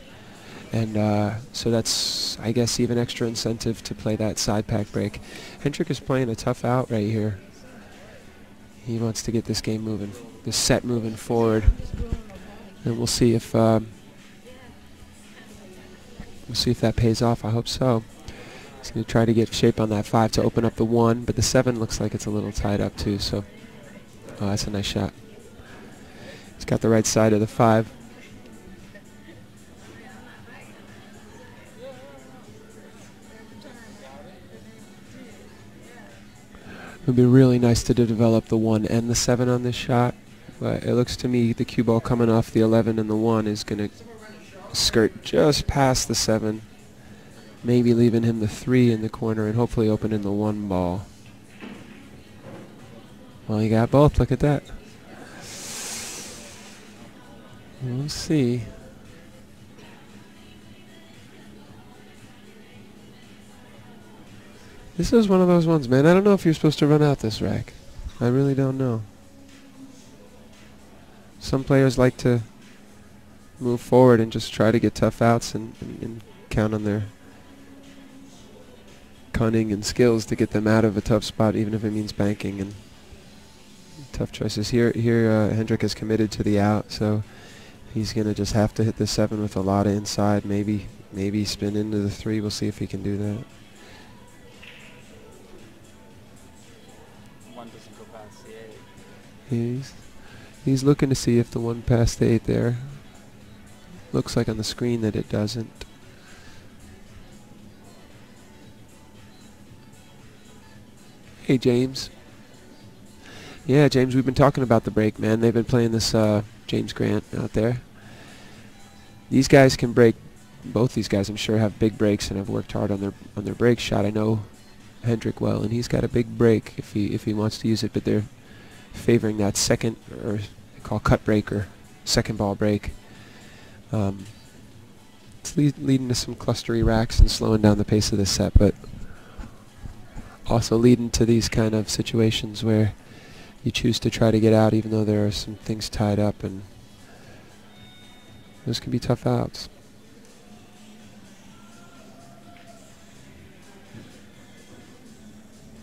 and so that's, I guess, even extra incentive to play that side pack break. Hendrick is playing a tough out right here. He wants to get this game moving, this set moving forward, and we'll see if that pays off. I hope so. He's going to try to get shape on that 5 to open up the 1, but the 7 looks like it's a little tied up too. So, oh, that's a nice shot. He's got the right side of the 5. It would be really nice to develop the 1 and the 7 on this shot, but it looks to me the cue ball coming off the 11 and the 1 is going to skirt just past the 7, maybe leaving him the 3 in the corner and hopefully opening the 1 ball. Well, he got both. Look at that. We'll see. This is one of those ones, man. I don't know if you're supposed to run out this rack. I really don't know. Some players like to move forward and just try to get tough outs and count on their cunning and skills to get them out of a tough spot, even if it means banking. And tough choices here. Hendrick is committed to the out, so he's gonna just have to hit the 7 with a lot of inside. Maybe spin into the 3. We'll see if he can do that. He's looking to see if the 1 past the 8 there. Looks like on the screen that it doesn't. Hey, James. Yeah, James, we've been talking about the break, man. They've been playing this James Grant out there. These guys can break. Both these guys, I'm sure, have big breaks and have worked hard on their break shot. I know Hendrick well, and he's got a big break if he wants to use it, but they're favoring that second, or they call cut break, or second ball break. It's leading to some clustery racks and slowing down the pace of the set, but also leading to these kind of situations where you choose to try to get out even though there are some things tied up, and those can be tough outs.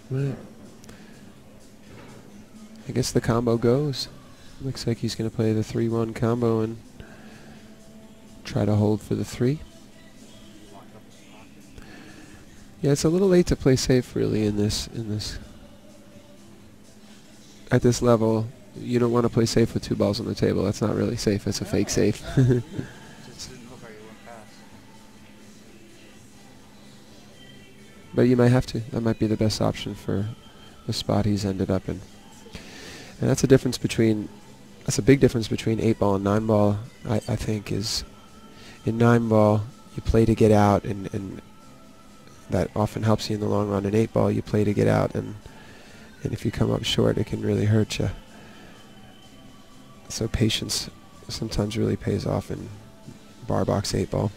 Right. I guess the combo goes. Looks like he's going to play the 3-1 combo and try to hold for the 3. Yeah, it's a little late to play safe, really, in this. At this level, you don't want to play safe with 2 balls on the table. That's not really safe. It's a fake safe. But you might have to. That might be the best option for the spot he's ended up in. And that's a difference between, that's a big difference between 8 ball and 9 ball, I think, is in 9 ball you play to get out, and that often helps you in the long run. In 8 ball you play to get out, and if you come up short it can really hurt you. So patience sometimes really pays off in bar box 8 ball.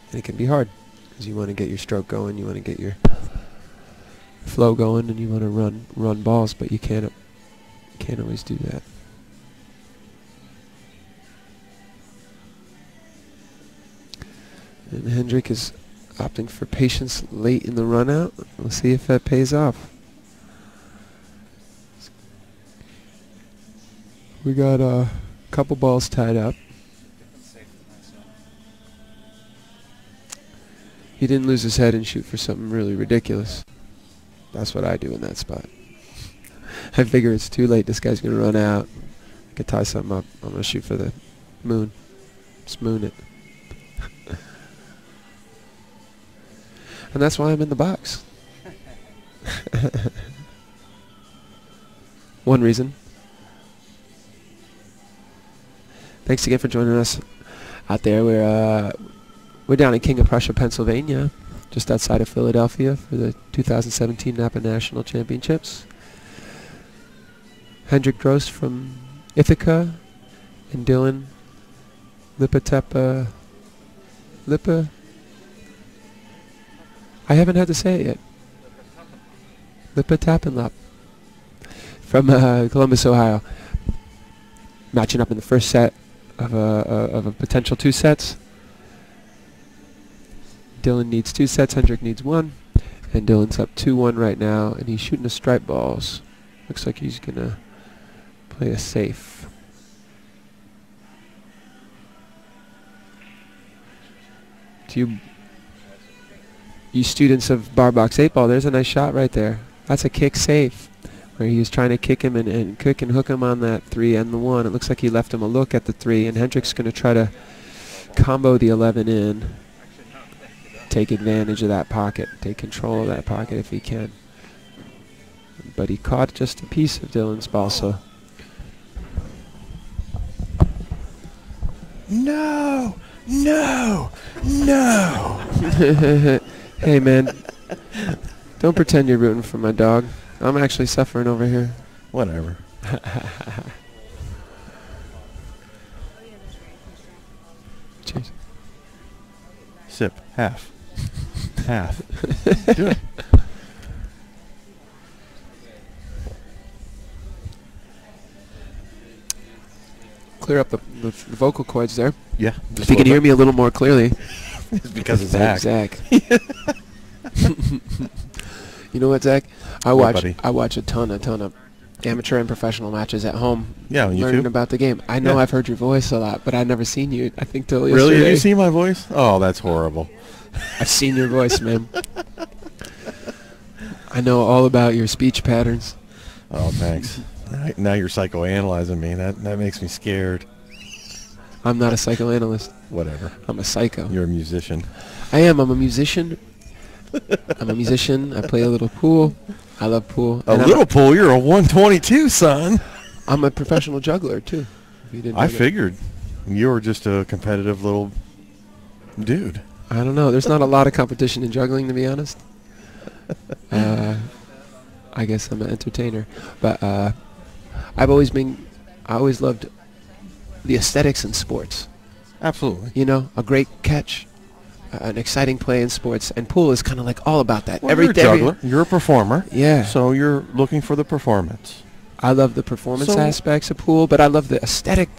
And it can be hard, because you want to get your stroke going, you want to get your flow going, and you want to run balls, but you can't always do that. And Hendrick is opting for patience late in the run out. We'll see if that pays off. We got a couple balls tied up. He didn't lose his head and shoot for something really ridiculous. That's what I do in that spot. I figure it's too late. This guy's going to run out. I could tie something up. I'm going to shoot for the moon. Just moon it. And that's why I'm in the box. One reason. Thanks again for joining us out there. We're down in King of Prussia, Pennsylvania, just outside of Philadelphia for the 2017 NAPA National Championships. Hendrik Drost from Ithaca and Dylan Lipa. I haven't had to say it yet. Lipa from Columbus, Ohio. Matching up in the first set of a potential 2 sets. Dylan needs 2 sets, Hendrik needs 1. And Dylan's up 2-1 right now, and he's shooting the stripe balls. Looks like he's going to play a safe. To you students of bar box 8 ball, there's a nice shot right there. That's a kick safe, where he was trying to kick him and kick and hook him on that 3 and the 1. It looks like he left him a look at the 3, and Hendrik's going to try to combo the 11 in. Take advantage of that pocket, take control of that pocket if he can. But he caught just a piece of Dylan's ball, so. No! No! No! Hey man, don't pretend you're rooting for my dog. I'm actually suffering over here. Whatever. Cheers. Sip. Half. Half. Do it. Clear up the vocal cords there. Yeah. If you can hear me a little more clearly. It's because of Zach. Zach. You know what, Zach? I watch a ton of amateur and professional matches at home. Yeah, on learning YouTube? about the game. I know Yeah. I've heard your voice a lot, but I've never seen you. I think till Really? yesterday. Have you seen my voice? Oh, that's horrible. I've seen your voice, man. I know all about your speech patterns. Oh, thanks. Now you're psychoanalyzing me. That makes me scared. I'm not a psychoanalyst. Whatever. I'm a psycho. You're a musician. I am. I'm a musician. I'm a musician. I play a little pool. I love pool. A little pool? You're a 122, son. I'm a professional juggler, too. If you didn't know I that. figured. You were just a competitive little dude. I don't know. There's not a lot of competition in juggling, to be honest. I guess I'm an entertainer. But I always loved the aesthetics in sports. Absolutely. You know, a great catch, an exciting play in sports, and pool is kind of like all about that. Well, you're a juggler. You're a performer. Yeah. So you're looking for the performance. I love the performance aspects of pool, but I love the aesthetic,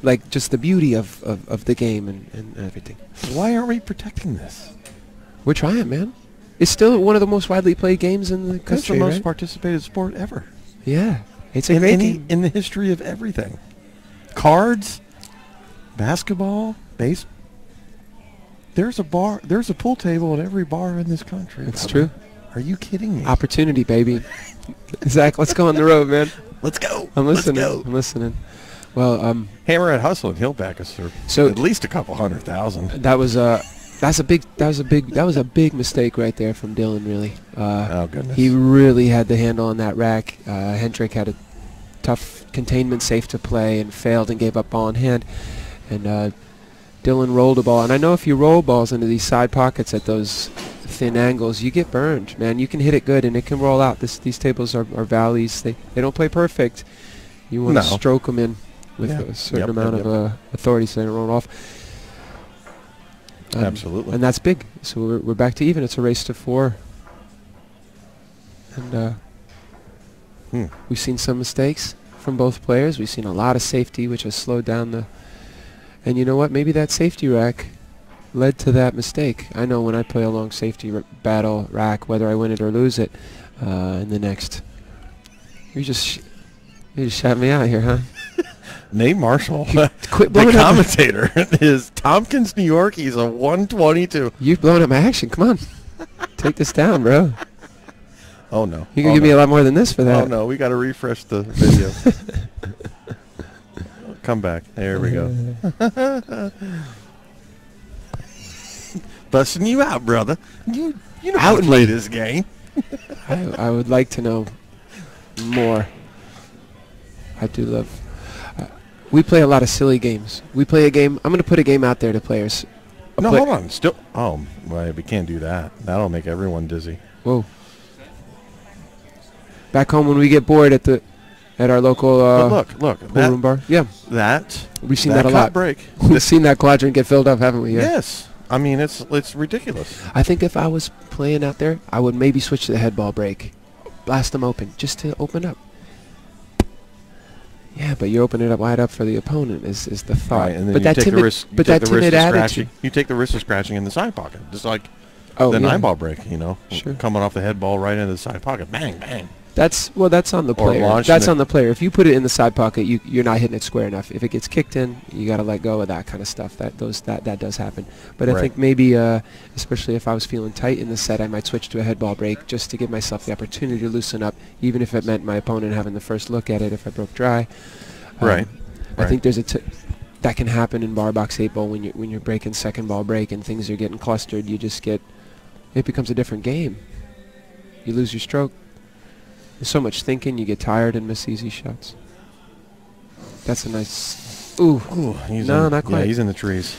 like just the beauty of the game and everything. Why aren't we protecting this? We're trying, man. It's still one of the most widely played games in the country, It's the most right? participated sport ever. Yeah. It's a great game. In the history of everything. Cards, basketball, base. There's a pool table at every bar in this country. It's true. Are you kidding me? Opportunity, baby. Zach, let's go on the road, man. Let's go. I'm listening. Let's go. I'm listening. Well, Hammerhead Hustle and he'll back us through. So at least a couple 100,000. that was a big mistake right there from Dylan. Really. Oh goodness. He really had the handle on that rack. Hendrik had a tough containment safe to play and failed and gave up ball in hand. And Dylan rolled a ball. And I know if you roll balls into these side pockets at those thin angles, you get burned, man. You can hit it good and it can roll out. These tables are valleys. They don't play perfect. You want to stroke them in with a certain amount of authority so they don't roll off. Absolutely. And that's big. So we're back to even. It's a race to 4. And we've seen some mistakes from both players. We've seen a lot of safety, which has slowed down the... And you know what? Maybe that safety rack led to that mistake. I know when I play a long safety battle rack, whether I win it or lose it, in the next... You just shot me out here, huh? Nate Marshall, Quit the blowing up. commentator, is Tompkins, New York. He's a 122. You've blown up my action. Come on. Take this down, bro. Oh, no. You can give me a lot more than this for that. Oh, no. We got to refresh the video. Come back. There we go. Busting you out, brother. You know how to play this game. I would like to know more. I do love... we play a lot of silly games. We play a game... I'm going to put a game out there to players. No, hold on. Still... Oh, well, we can't do that. That'll make everyone dizzy. Whoa. Back home when we get bored at our local look. pool room bar. Yeah. We've seen that a lot. Break. We've seen that quadrant get filled up, haven't we? Yeah. Yes. I mean, it's ridiculous. I think if I was playing out there, I would maybe switch to the head ball break. Blast them open, just to open up. Yeah, but you're opening it up wide up for the opponent is the thought. Right, and then but you that take timid, the risk, but that timid scratching. attitude. You take the risk of scratching in the side pocket, just like Oh, the yeah. 9-ball break. You know, Sure. coming off the head ball right into the side pocket, bang, bang. That's on the Or player. launching That's it. on the player. If you put it in the side pocket, you're not hitting it square enough. If it gets kicked in, you got to let go of that kind of stuff. That does happen. But I Right. think maybe, especially if I was feeling tight in the set, I might switch to a head ball break just to give myself the opportunity to loosen up, even if it meant my opponent having the first look at it if I broke dry. Right. I think there's that can happen in bar box 8 ball when you're breaking second ball break and things are getting clustered. You just it becomes a different game. You lose your stroke. There's so much thinking, you get tired and miss easy shots. That's a nice... Ooh. He's No, in, not quite. Yeah, he's in the trees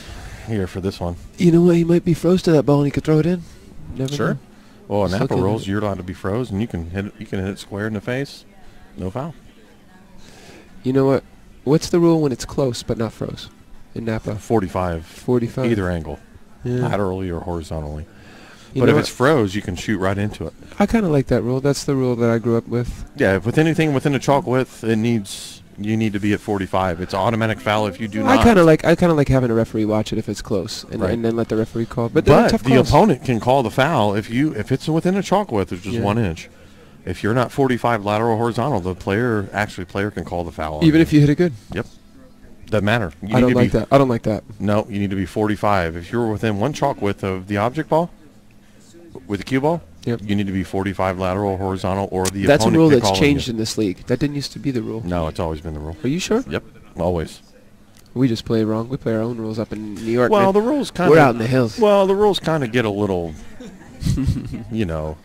here for this one. You know what? He might be froze to that ball and he could throw it in. Never Sure. know. Well, Just NAPA looking at rolls, it. you're allowed to be froze, and you can hit it square in the face. No foul. You know what? What's the rule when it's close but not froze in NAPA? 45. 45. Either angle. Yeah. Laterally or horizontally. You But know if what? it's froze, you can shoot right into it. I kind of like that rule. That's the rule that I grew up with. Yeah, with anything within a chalk width, you need to be at 45. It's automatic foul if you do not. I kind of like having a referee watch it if it's close, and, Right. and then let the referee call. But they're tough the calls. opponent can call the foul if it's within a chalk width, it's just Yeah. 1 inch. If you're not 45 lateral or horizontal, the player can call the foul. Even if you hit it good. Yep. Doesn't matter. I don't like that. I don't like that. No, you need to be 45. If you're within 1 chalk width of the object ball, with the cue ball, Yep. you need to be 45 lateral, horizontal, or the That's a opponent rule can that's call changed you. in this league. That didn't used to be the rule. No, it's always been the rule. Are you sure? Yep, always. We just play wrong. We play our own rules up in New York. Well, man. the rules kind of... We're out in the hills. Well, the rules kind of get a little, you know...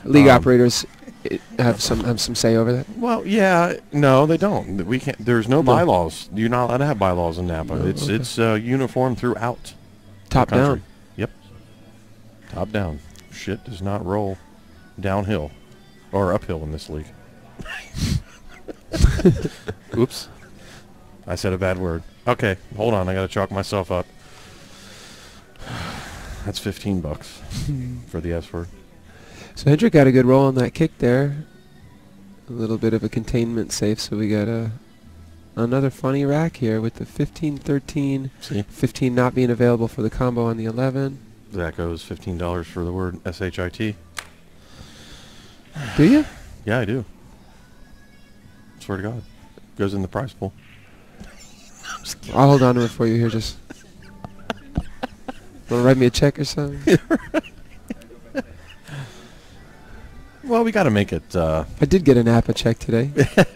League operators have some say over that. Well, yeah, no, they don't. We can't. There's no No. bylaws. You're not allowed to have bylaws in NAPA. No, okay. It's uniform throughout Top the country. down. Yep. Top down. Shit does not roll downhill or uphill in this league. Oops. I said a bad word. Okay, hold on. I got to chalk myself up. That's $15 for the S word. So Hendrick got a good roll on that kick there. A little bit of a containment safe, so we got another funny rack here with the 15-13. See? 15 not being available for the combo on the 11. That goes $15 for the word SHIT. Do you? Yeah, I do. Swear to God. Goes in the prize pool. I'll hold on to it for you here. Just want to write me a check or something? Well, we got to make it. I did get an NAPA check today.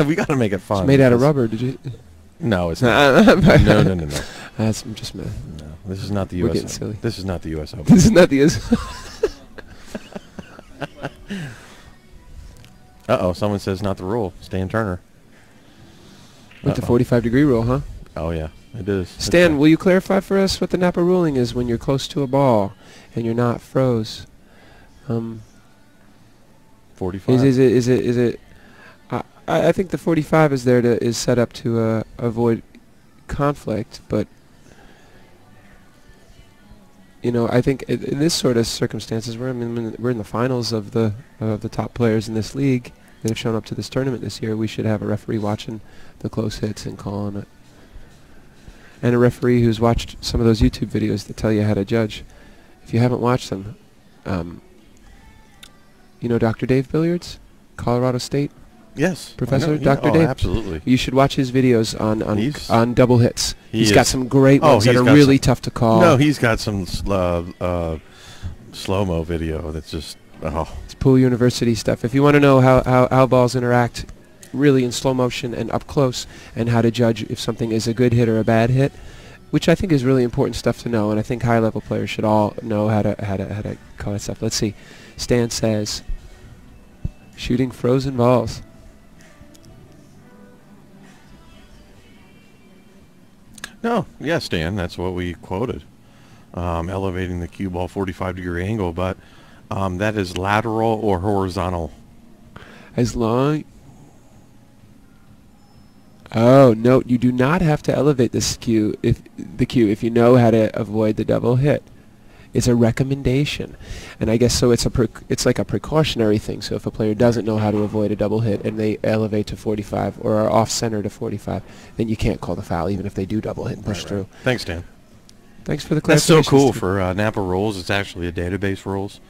We got to make it fun. It's made out of because- rubber. Did you? No, it's not. No. That's just No, this is not the We're U.S. getting silly. This is not the U.S. Open. This is not the. Uh-oh, someone says not the rule. Stan Turner. With the Uh-oh. 45-degree rule, huh? Oh, yeah, it is. Stan, will you clarify for us what the NAPA ruling is when you're close to a ball and you're not froze? 45. Is it? I think the 45 is set up to avoid conflict, but you know, I think in this sort of circumstances, we're in the finals of the top players in this league that have shown up to this tournament this year. We should have a referee watching the close hits and calling it, and a referee who's watched some of those YouTube videos that tell you how to judge. If you haven't watched them, you know Dr. Dave Billiards, Colorado State. Yes. Professor Dr. Dave? Absolutely. You should watch his videos on double hits. He's got some great ones that are really tough to call. No, he's got some slow-mo video that's just, It's Pool University stuff. If you want to know how balls interact really in slow motion and up close, and how to judge if something is a good hit or a bad hit, which I think is really important stuff to know, and I think high-level players should all know how to call that stuff. Let's see. Stan says, shooting frozen balls. No, yeah, Stan, that's what we quoted. Elevating the cue ball 45-degree angle, but that is lateral or horizontal. As long... Oh, no, you do not have to elevate the cue if you know how to avoid the double hit. It's a recommendation. And I guess so it's like a precautionary thing. So if a player doesn't know how to avoid a double hit and they elevate to 45 or are off-center to 45, then you can't call the foul even if they do double hit and push through. Thanks, Dan. Thanks for the clarification. That's so cool Steve. for NAPA rules. It's actually a database rules.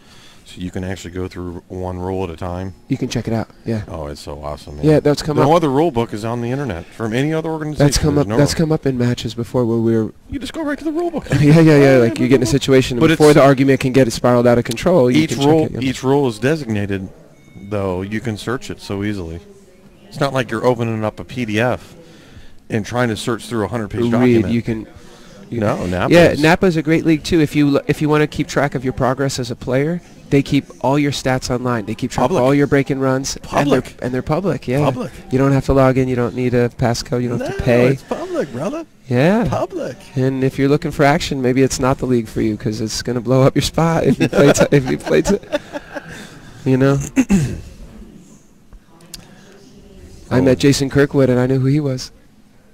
So you can actually go through one rule at a time. You can check it out. Yeah. Oh, it's so awesome, man. Yeah, that's come up. No other rule book is on the internet from any other organization. That's come up in matches before where we're... You just go right to the rule book. yeah. Like you get in a situation and before the argument can get spiraled out of control, you can check it. Each rule is designated, though. You can search it so easily. It's not like you're opening up a PDF and trying to search through a 100-page document. You can... No, NAPA. Yeah, NAPA's a great league too. If you want to keep track of your progress as a player, they keep all your stats online. They keep track of all your break-in runs, and they're public. Yeah, public. You don't have to log in. You don't need a passcode. You don't have to pay. It's public, brother. Yeah, public. And if you're looking for action, maybe it's not the league for you because it's going to blow up your spot if you play. If you play, you know. I met Jason Kirkwood, and I knew who he was.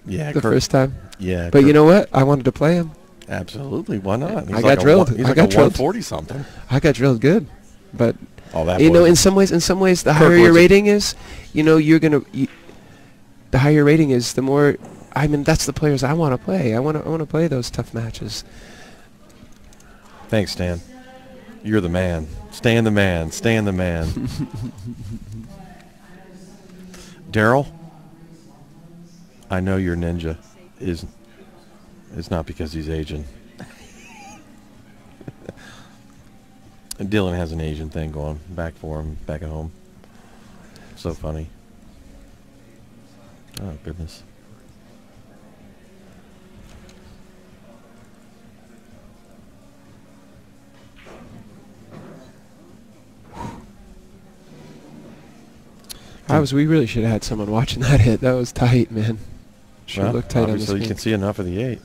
Yeah, the first time. Yeah, but you know what? I wanted to play him. Absolutely, why not? I got drilled. He's like a 140 something. I got drilled good, but that you know, in some ways, the higher your rating is, you know, the higher your rating is, the more. I mean, that's the players I want to play. I want to play those tough matches. Thanks, Stan. You're the man. Stan the man. Stan the man. Daryl, I know your ninja is. It's not because he's Asian. And Dylan has an Asian thing going back for him back at home. So funny. Oh, goodness. We really should have had someone watching that hit. That was tight, man. Sure looked tight on the screen. Obviously, you can see enough of the 8.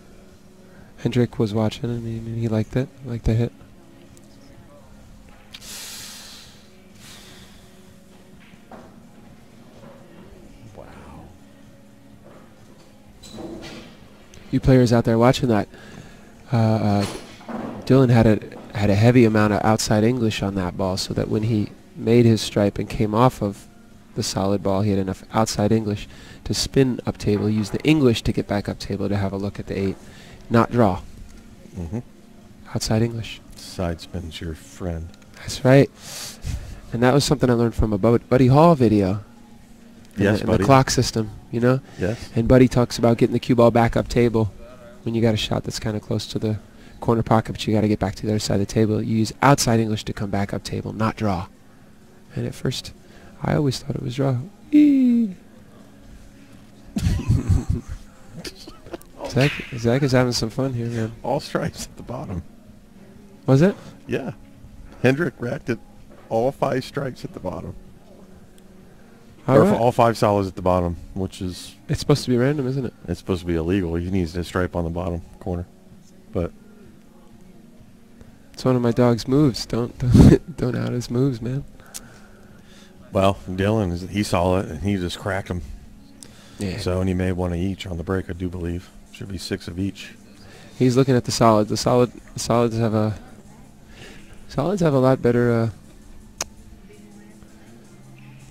Hendrick was watching, and he liked it. Liked the hit. Wow. You players out there watching that, Dylan had a heavy amount of outside English on that ball, so that when he made his stripe and came off of the solid ball, he had enough outside English to spin up table, use the English to get back up table to have a look at the 8. Not draw. Mm-hmm. Outside English. Side spin's your friend. That's right. And that was something I learned from a Buddy Hall video. Yes, Buddy. The clock system, you know? Yes. And Buddy talks about getting the cue ball back up table when you got a shot that's kind of close to the corner pocket, but you got to get back to the other side of the table. You use outside English to come back up table, not draw. And at first, I always thought it was draw. Zach is having some fun here, man. All stripes at the bottom. Was it? Yeah. Hendrick racked it all 5 strikes at the bottom. All 5 solids at the bottom, which is... It's supposed to be random, isn't it? It's supposed to be illegal. He needs a stripe on the bottom corner. But... It's one of my dog's moves. Don't out his moves, man. Well, Dylan, he saw it, and he just cracked them. Yeah. So, and he made one of each on the break, I do believe. Should be 6 of each. He's looking at the solids. The solids have a lot better, a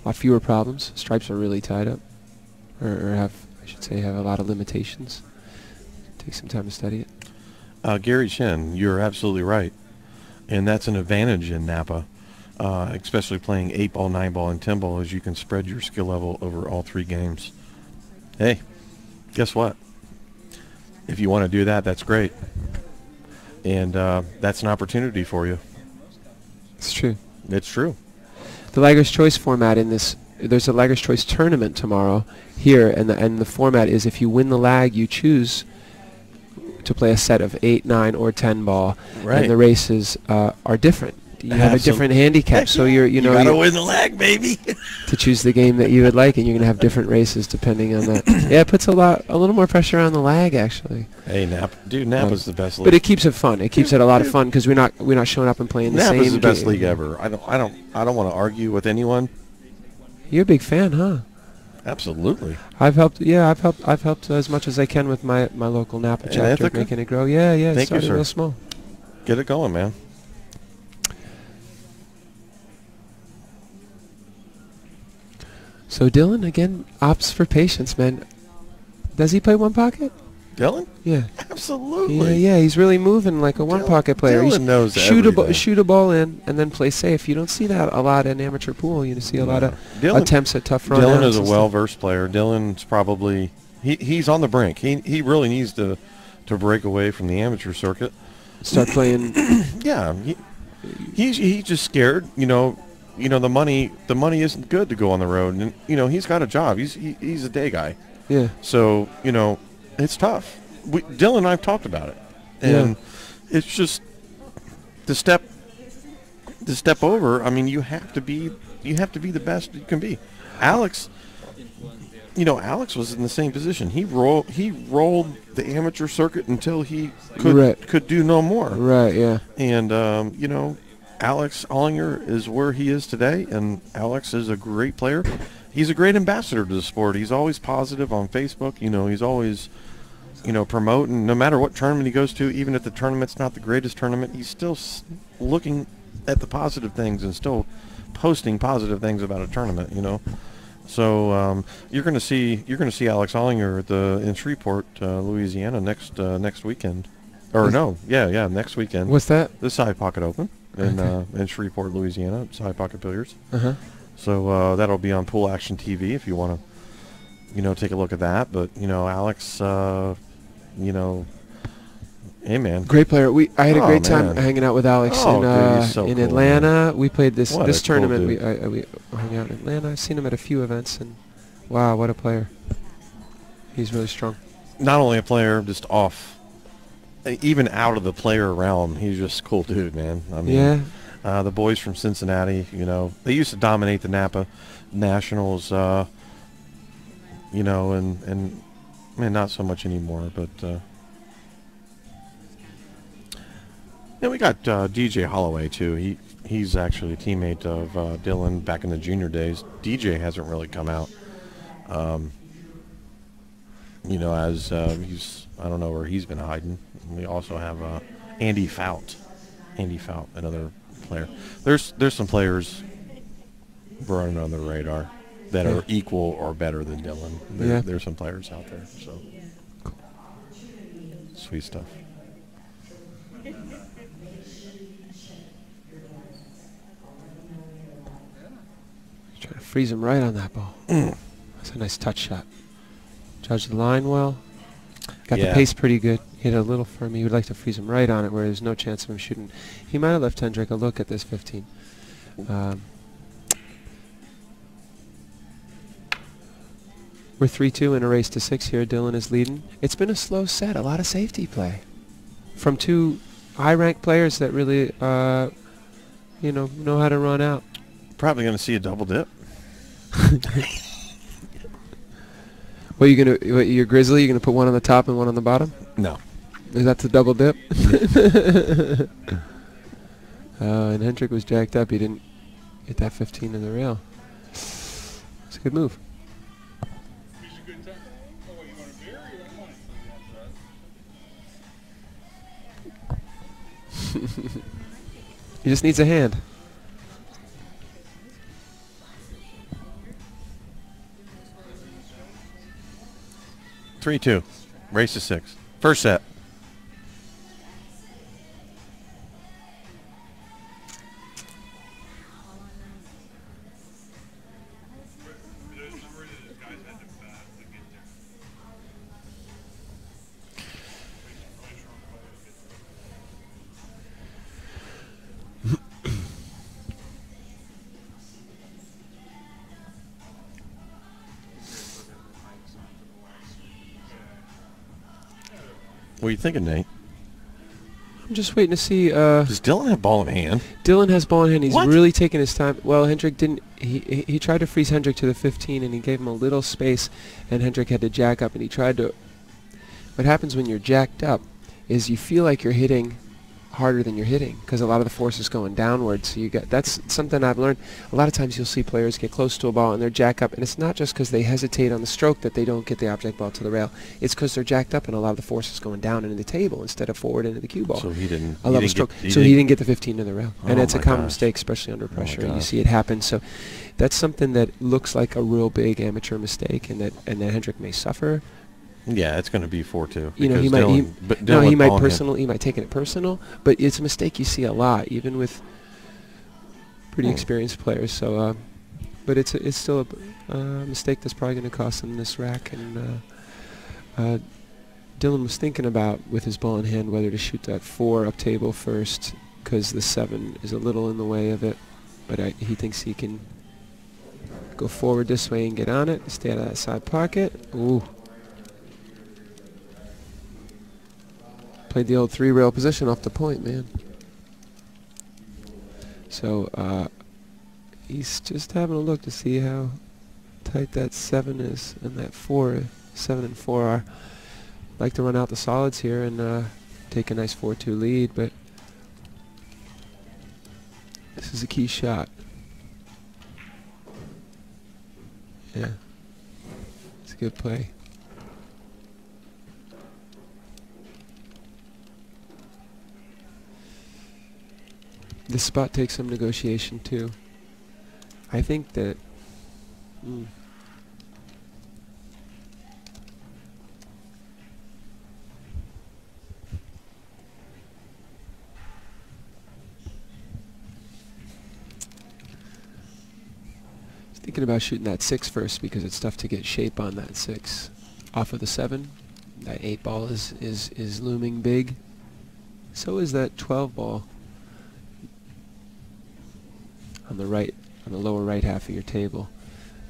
lot fewer problems. Stripes are really tied up, or have a lot of limitations. Take some time to study it. Gary Chen, you're absolutely right, and that's an advantage in NAPA. especially playing 8-ball, 9-ball, and 10-ball, is you can spread your skill level over all 3 games. Hey, guess what? If you want to do that, that's great. And that's an opportunity for you. It's true. It's true. The Laggers Choice format in this, there's a Laggers Choice tournament tomorrow here, and the format is if you win the lag, you choose to play a set of 8, 9, or 10 ball, Right. and the races are different. You have a different handicap, so you gotta win the lag, baby. to choose the game that you would like, and you're gonna have different races depending on that. Yeah, it puts a little more pressure on the lag actually. Hey, Napa's the best league. But it keeps it fun. It keeps it a lot of fun because we're not showing up and playing the same. Napa's the best game. league ever. I don't want to argue with anyone. You're a big fan, huh? Absolutely. I've helped as much as I can with my local NAPA And chapter, Ithaca? making it grow. Yeah, it Thank you, started sir. real small. Get it going, man. So Dylan again opts for patience, man. Does he play one pocket? Dylan? Yeah. Absolutely. Yeah, he's really moving like a one-pocket player. Dylan He's knows shoot everything. a ball in and then play safe. You don't see that a lot in amateur pool. You see a lot of attempts at tough run. Dylan is a well-versed player. Dylan's probably he's on the brink. He really needs to break away from the amateur circuit. Start playing. Yeah, he's just scared. The money isn't good to go on the road, and he's got a job. He's a day guy. Yeah. So it's tough. Dylan and I've talked about it, and it's just the step over. I mean, you have to be the best you can be. Alex was in the same position. He rolled the amateur circuit until he could do no more. Right. Yeah. And Alex Ollinger is where he is today, and Alex is a great player. He's a great ambassador to the sport. He's always positive on Facebook. He's always, promoting. No matter what tournament he goes to, even if the tournament's not the greatest tournament, he's still looking at the positive things and still posting positive things about a tournament. So you're going to see Alex Ollinger in Shreveport, Louisiana next weekend. Or next weekend. What's that? The Side Pocket Open in Shreveport, Louisiana. Side Pocket Billiards. Uh-huh. So that'll be on Pool Action TV if you want to, take a look at that. But Alex, hey man, great player. I had a great time man. hanging out with Alex He's so in cool, Atlanta. man. We played this What a cool tournament. dude. We hung out in Atlanta. I've seen him at a few events, and wow, what a player! He's really strong. Not only a player, just off, even out of the player realm, he's just a cool dude, man. I mean, the boys from Cincinnati, they used to dominate the NAPA Nationals, and man, not so much anymore, but we got DJ Holloway too. He's actually a teammate of Dylan back in the junior days. DJ hasn't really come out, as I don't know where he's been hiding. We also have Andy Fout, another player. There's some players running on the radar that are equal or better than Dylan. There's some players out there. So sweet stuff. Trying to freeze him right on that ball. That's a nice touch shot. Judged the line well. Got the pace pretty good. Hit a little firm. He would like to freeze him right on it where there's no chance of him shooting. He might have left Hendrick a look at this 15. We're 3-2 in a race to 6 here. Dylan is leading. It's been a slow set. A lot of safety play from two high-ranked players that really, know how to run out. Probably going to see a double dip. What you're Grizzly? You're gonna put one on the top and one on the bottom? No. Is that the double dip? And Hendrick was jacked up. He didn't get that 15 in the rail. It's a good move. He just needs a hand. Three, 2. Race to 6. First set. What are you thinking, Nate? I'm just waiting to see. Does Dylan have ball in hand? Dylan has ball in hand. He's What? really taking his time. Well, Hendrick didn't. He tried to freeze Hendrick to the 15, and he gave him a little space, and Hendrick had to jack up, and he tried to. What happens when you're jacked up is you feel like you're hitting harder than you're hitting because a lot of the force is going downwards. So that's something I've learned. A lot of times you'll see players get close to a ball and they're jacked up, and it's not just because they hesitate on the stroke that they don't get the object ball to the rail. It's because they're jacked up and a lot of the force is going down into the table instead of forward into the cue ball. So he didn't. I love a stroke. So he didn't get the 15 to the rail, and it's a common mistake, especially under pressure. You see it happen. So that's something that looks like a real big amateur mistake, and that Hendrick may suffer. Yeah, it's going to be 4-2. You know, he might. He might take it personal, but it's a mistake you see a lot, even with pretty experienced players. So, but it's still a mistake that's probably going to cost him this rack. And Dylan was thinking about, with his ball in hand, whether to shoot that 4 up table first, because the 7 is a little in the way of it. But he thinks he can go forward this way and get on it, stay out of that side pocket. Ooh. Played the old 3-rail position off the point, man. So he's just having a look to see how tight that 7 is and that 4, 7 and 4 are. Like to run out the solids here and take a nice 4-2 lead, but this is a key shot. Yeah, it's a good play. This spot takes some negotiation too. I think that thinking about shooting that 6 first because it's tough to get shape on that 6 off of the 7. That 8 ball is looming big. So is that 12 ball. On the lower right half of your table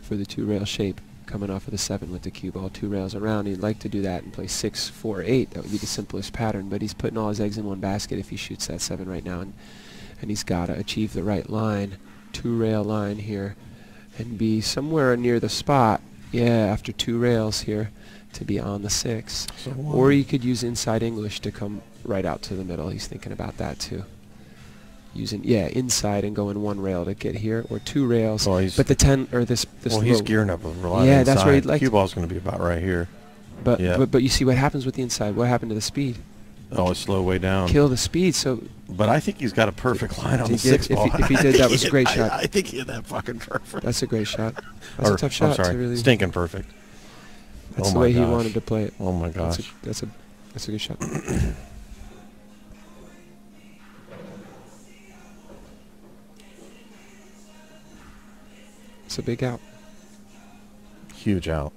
for the 2-rail shape coming off of the 7 with the cue ball 2 rails around. He'd like to do that and play 6, 4, 8. That would be the simplest pattern, but he's putting all his eggs in one basket if he shoots that 7 right now, and he's got to achieve the right line, 2-rail line here, and be somewhere near the spot, after 2 rails here, to be on the 6. Or you could use inside English to come right out to the middle. He's thinking about that too. Using inside and going 1 rail to get here, or 2 rails. But the 10 or this. Well, he's gearing up a lot. Yeah, that's where he'd like. Cue ball's going to be about right here. But you see what happens with the inside. What happened to the speed? Oh, it's slow way down. Kill the speed. So. But I think he's got a perfect line on the 6 ball. If he did, that was a great shot. I think he had that fucking perfect. That's a great shot. That's a tough shot. I'm sorry, to really stinking perfect. That's the way he wanted to play it. Oh my gosh. That's a good shot. It's a big out. Huge out.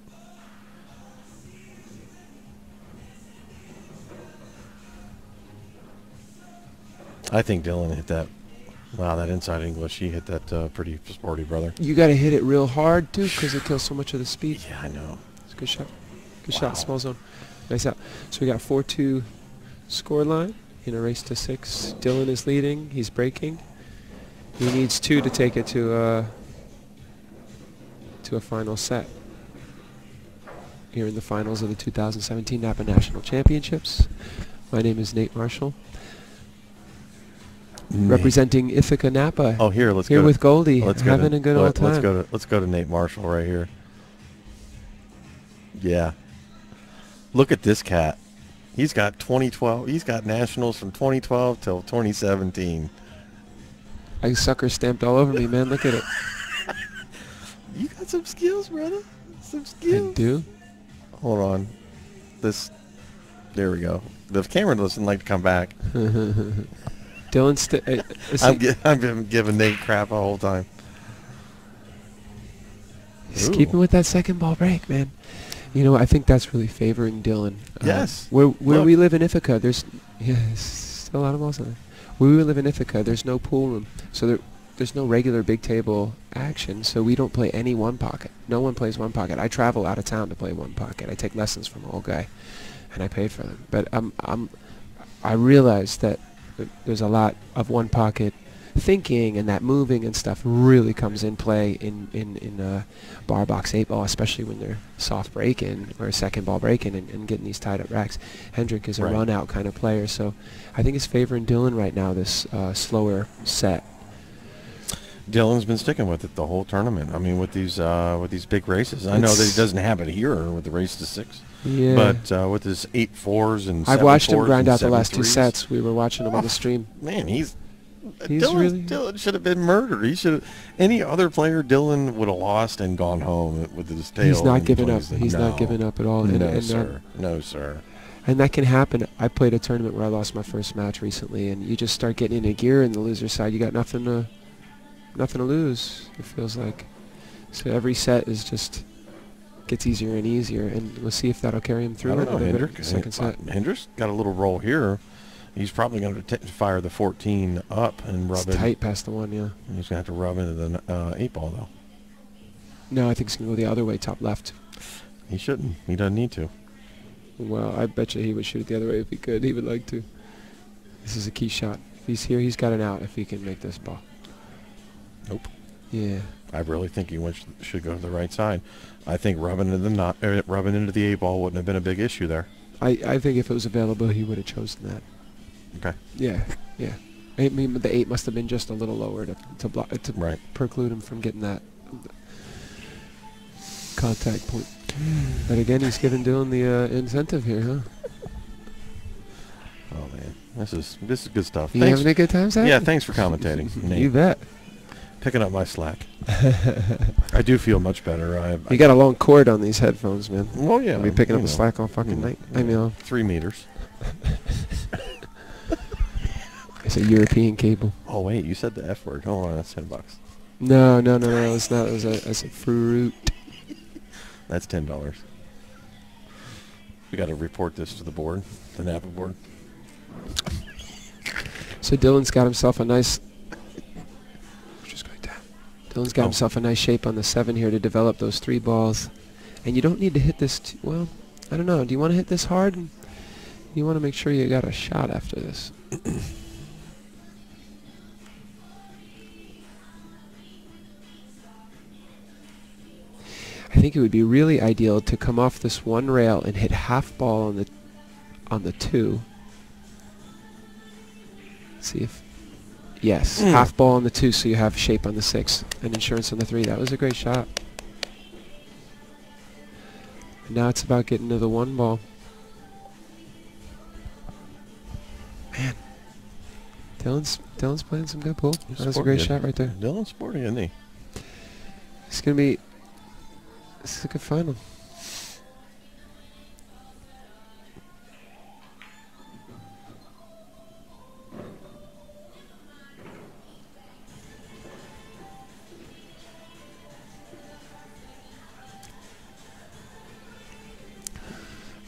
I think Dylan hit that. Wow, that inside English, he hit that pretty sporty, brother. You got to hit it real hard, too, because it kills so much of the speed. Yeah, I know. It's a good shot. Good shot, small zone. Nice out. So we got 4-2 score line in a race to 6. Dylan is leading. He's breaking. He needs 2 to take it to a final set here in the finals of the 2017 NAPA National Championships. My name is Nate Marshall, representing Ithaca Napa. Oh, let's here go with Goldie, having a good old time. Let's go to Nate Marshall right here. Yeah, look at this cat. He's got 2012. He's got nationals from 2012 till 2017. I sucker stamped all over me, man. Look at it. You got some skills, brother. Some skills. I do. Hold on. There we go. The camera doesn't like to come back. Dylan, I've been giving Nate crap the whole time. He's keeping with that second ball break, man. You know, I think that's really favoring Dylan. Yes. Where we live in Ithaca, there's still a lot of balls on there. Where we live in Ithaca, there's no pool room, so there's no regular big table action, so we don't play any 1 pocket. No one plays 1 pocket. I travel out of town to play 1 pocket. I take lessons from an old guy and I paid for them. But I realized that there's a lot of one pocket thinking, and that moving and stuff really comes in play in bar box 8-ball, especially when they're soft break-in or second ball break-in and getting these tied up racks. Hendrick is a run-out kind of player, so I think it's favoring Dylan right now, this slower set. Dylan's been sticking with it the whole tournament. I mean, with these big races. I know that he doesn't have it here with the race to 6. Yeah. But with his 8-4s and 7-4s, I've watched him grind out the 7-3s. last 2 sets. We were watching him on the stream. Man, Really... Dylan should have been murdered. He should. Any other player, Dylan would have lost and gone home with his tail. He's not giving up. He's not giving up at all. No, sir. No, sir. And that can happen. I played a tournament where I lost my first match recently, and you just start getting into gear in the loser side. You got nothing to lose, it feels like. So every set is just gets easier and easier, and we'll see if that'll carry him through. I don't know, Hendrick. Second set. Hendrick's got a little roll here. He's probably going to fire the 14 up and rub it. It's tight past the 1, yeah. He's going to have to rub into the 8-ball, though. No, I think he's going to go the other way, top left. He shouldn't. He doesn't need to. Well, I bet you he would shoot it the other way if he could. He would like to. This is a key shot. If he's here, he's got an out if he can make this ball. Nope. Yeah. I really think he should go to the right side. I think rubbing into the 8-ball wouldn't have been a big issue there. I think if it was available, he would have chosen that. Okay. Yeah, yeah. I mean, the 8 must have been just a little lower to block to preclude him from getting that contact point. But again, he's giving Dylan the incentive here, huh? Oh man, this is good stuff. You having a good time, Zach? Yeah, thanks for commentating. Nate. You bet. Picking up my slack. I do feel much better. You got a long cord on these headphones, man. Well, yeah. I'll be picking up the slack all fucking night. I mean, 3 meters. It's a European cable. Oh wait, you said the F word. Hold on, that's $10. No, it's not. It was a fruit. That's $10. We got to report this to the board, the NAPA board. So Dylan's got himself a nice. Just going down. Dylan's got himself a nice shape on the 7 here to develop those 3 balls, and you don't need to hit this. Well, I don't know. Do you want to hit this hard? You want to make sure you got a shot after this. I think it would be really ideal to come off this 1 rail and hit half ball on the 2. See if half ball on the 2, so you have shape on the 6 and insurance on the 3. That was a great shot. And now it's about getting to the 1 ball. Man, Dylan's playing some good pool. That was a great shot right there. Dylan's sporty, isn't he? It's gonna be. This is a good final.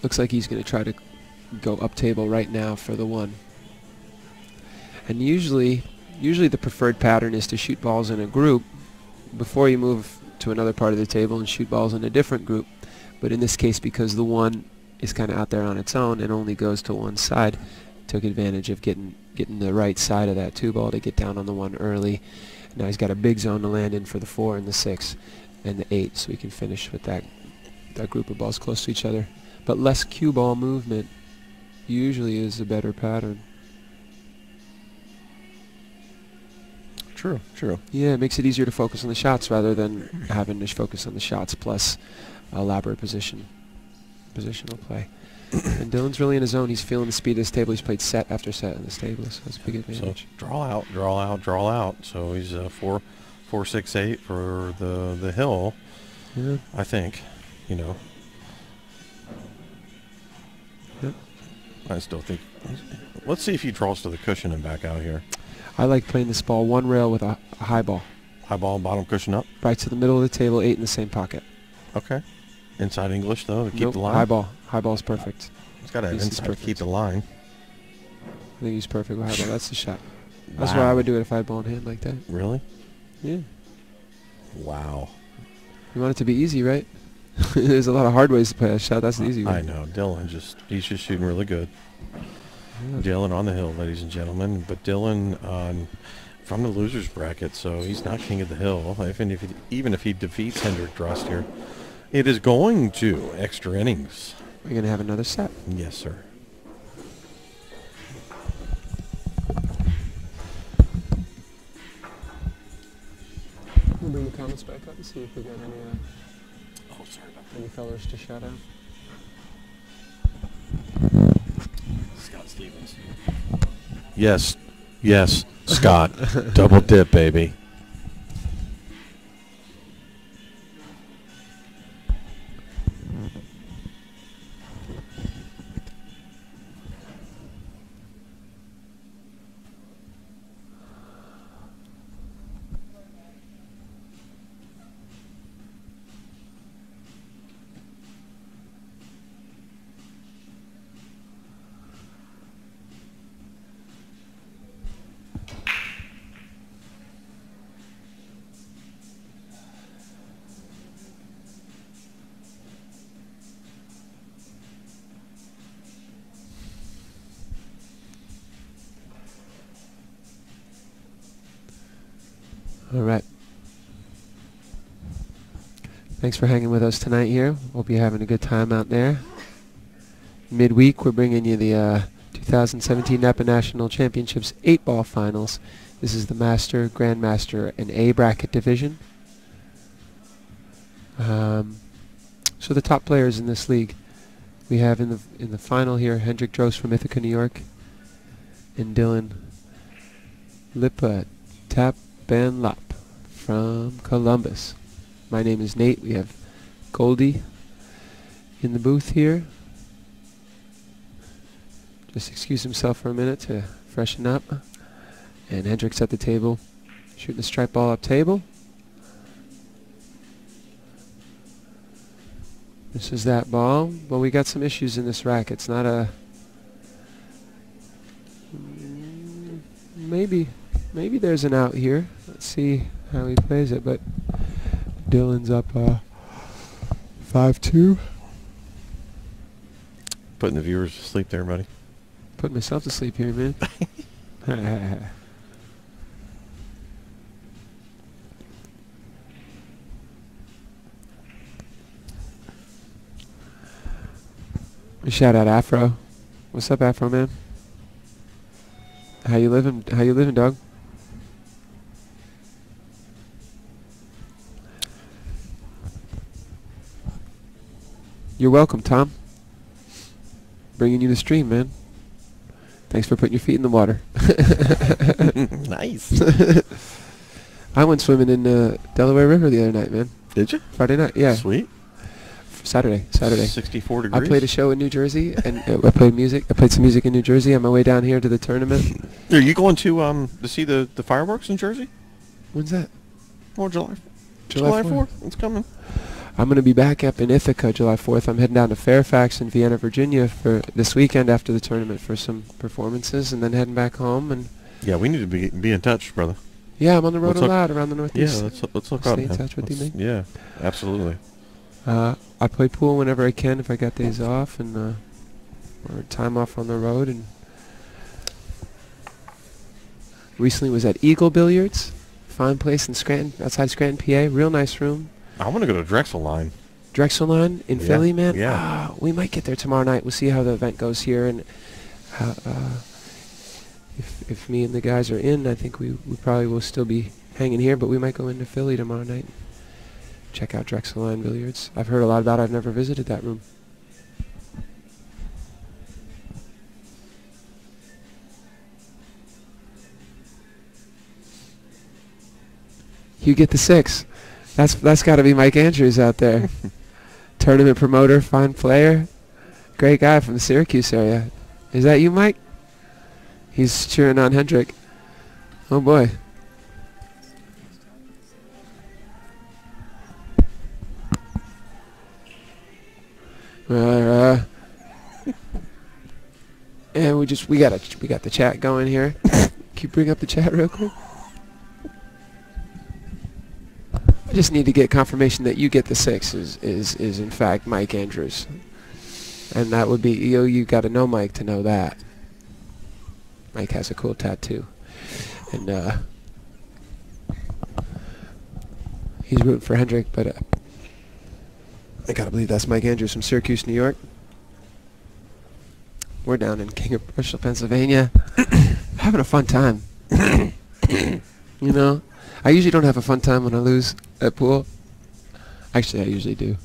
Looks like he's going to try to go up table right now for the 1. And usually the preferred pattern is to shoot balls in a group before you move to another part of the table and shoot balls in a different group. But in this case, because the 1 is kind of out there on its own and only goes to one side, took advantage of getting the right side of that 2 ball to get down on the 1 early. Now he's got a big zone to land in for the 4 and the 6 and the 8, so he can finish with that group of balls close to each other. But less cue ball movement usually is a better pattern. True. Yeah, it makes it easier to focus on the shots rather than having to focus on the shots plus elaborate positional play. And Dylan's really in his zone. He's feeling the speed of this table. He's played set after set in this table, so that's a big advantage. So draw out. So he's 4-6-8 for the hill. Yeah. I think, Yep. I still think. Let's see if he draws to the cushion and back out here. I like playing this ball 1 rail with a high ball. High ball, bottom cushion up. Right to the middle of the table, 8 in the same pocket. Okay. Inside English though to keep the line. High ball. High ball's perfect. He's got to have inside to keep the line. I think he's perfect with high ball. That's the shot. That's why I would do it if I had ball in hand like that. Really? Yeah. Wow. You want it to be easy, right? There's a lot of hard ways to play that shot. That's the easy way. I know. Dylan he's just shooting really good. Dylan on the hill, ladies and gentlemen. But Dylan from the loser's bracket, so he's not king of the hill. Even if he defeats Hendrik Drost here, it is going to extra innings. We're going to have another set. Yes, sir. We'll bring the comments back up and see if we got any any fellas to shout out. Scott Stevens. Yes, Scott. Double dip, baby. All right. Thanks for hanging with us tonight here. Hope you're having a good time out there. Midweek, we're bringing you the 2017 NAPA National Championships 8-ball finals. This is the Master, Grandmaster, and A bracket division. So the top players in this league, we have in the final here Hendrik Drost from Ithaca, New York, and Dylan Tapenlop from Columbus. My name is Nate. We have Goldie in the booth here. Just excuse himself for a minute to freshen up. And Hendrik's at the table, shooting a strike ball up table. This is that ball. Well, we got some issues in this rack. It's not a... Maybe there's an out here. Let's see how he plays it, but Dylan's up 5-2. Putting the viewers to sleep there, buddy. Putting myself to sleep here, man. Shout out Afro. What's up, Afro, man? How you living? How you living, dog? You're welcome, Tom. Bringing you the stream, man. Thanks for putting your feet in the water. Nice. I went swimming in the Delaware River the other night, man. Did you? Friday night, yeah. Sweet. Saturday. 64 degrees. I played a show in New Jersey, and I played some music in New Jersey on my way down here to the tournament. Are you going to see the fireworks in Jersey? When's that? Oh, July 4th. It's coming. I'm going to be back up in Ithaca July 4th. I'm heading down to Fairfax and Vienna, Virginia for this weekend after the tournament for some performances, and then heading back home. And yeah, we need to be in touch, brother. Yeah, I'm on the road a lot around the Northeast. Yeah, let's look up. Stay in touch with you, mate. Yeah, absolutely. I play pool whenever I can if I got days off and or time off on the road. And recently was at Eagle Billiards, fine place in Scranton, outside Scranton, PA. Real nice room. I want to go to Drexel Line. Drexel Line in Philly, man. Yeah. We might get there tomorrow night. We'll see how the event goes here, and if me and the guys are in, I think we probably will still be hanging here, but we might go into Philly tomorrow night. Check out Drexel Line Billiards. I've heard a lot about it. I've never visited that room. You get the 6. That's got to be Mike Andrews out there. Tournament promoter, fine player, great guy from the Syracuse area. Is that you, Mike? He's cheering on Hendrik. Oh boy. And we got the chat going here. Can you bring up the chat real quick? I just need to get confirmation that you get the 6 is in fact Mike Andrews. And that would be, you got to know Mike to know that. Mike has a cool tattoo. And he's rooting for Hendrick, but I got to believe that's Mike Andrews from Syracuse, New York. We're down in King of Prussia, Pennsylvania. Having a fun time. You know, I usually don't have a fun time when I lose at pool. Actually, I usually do.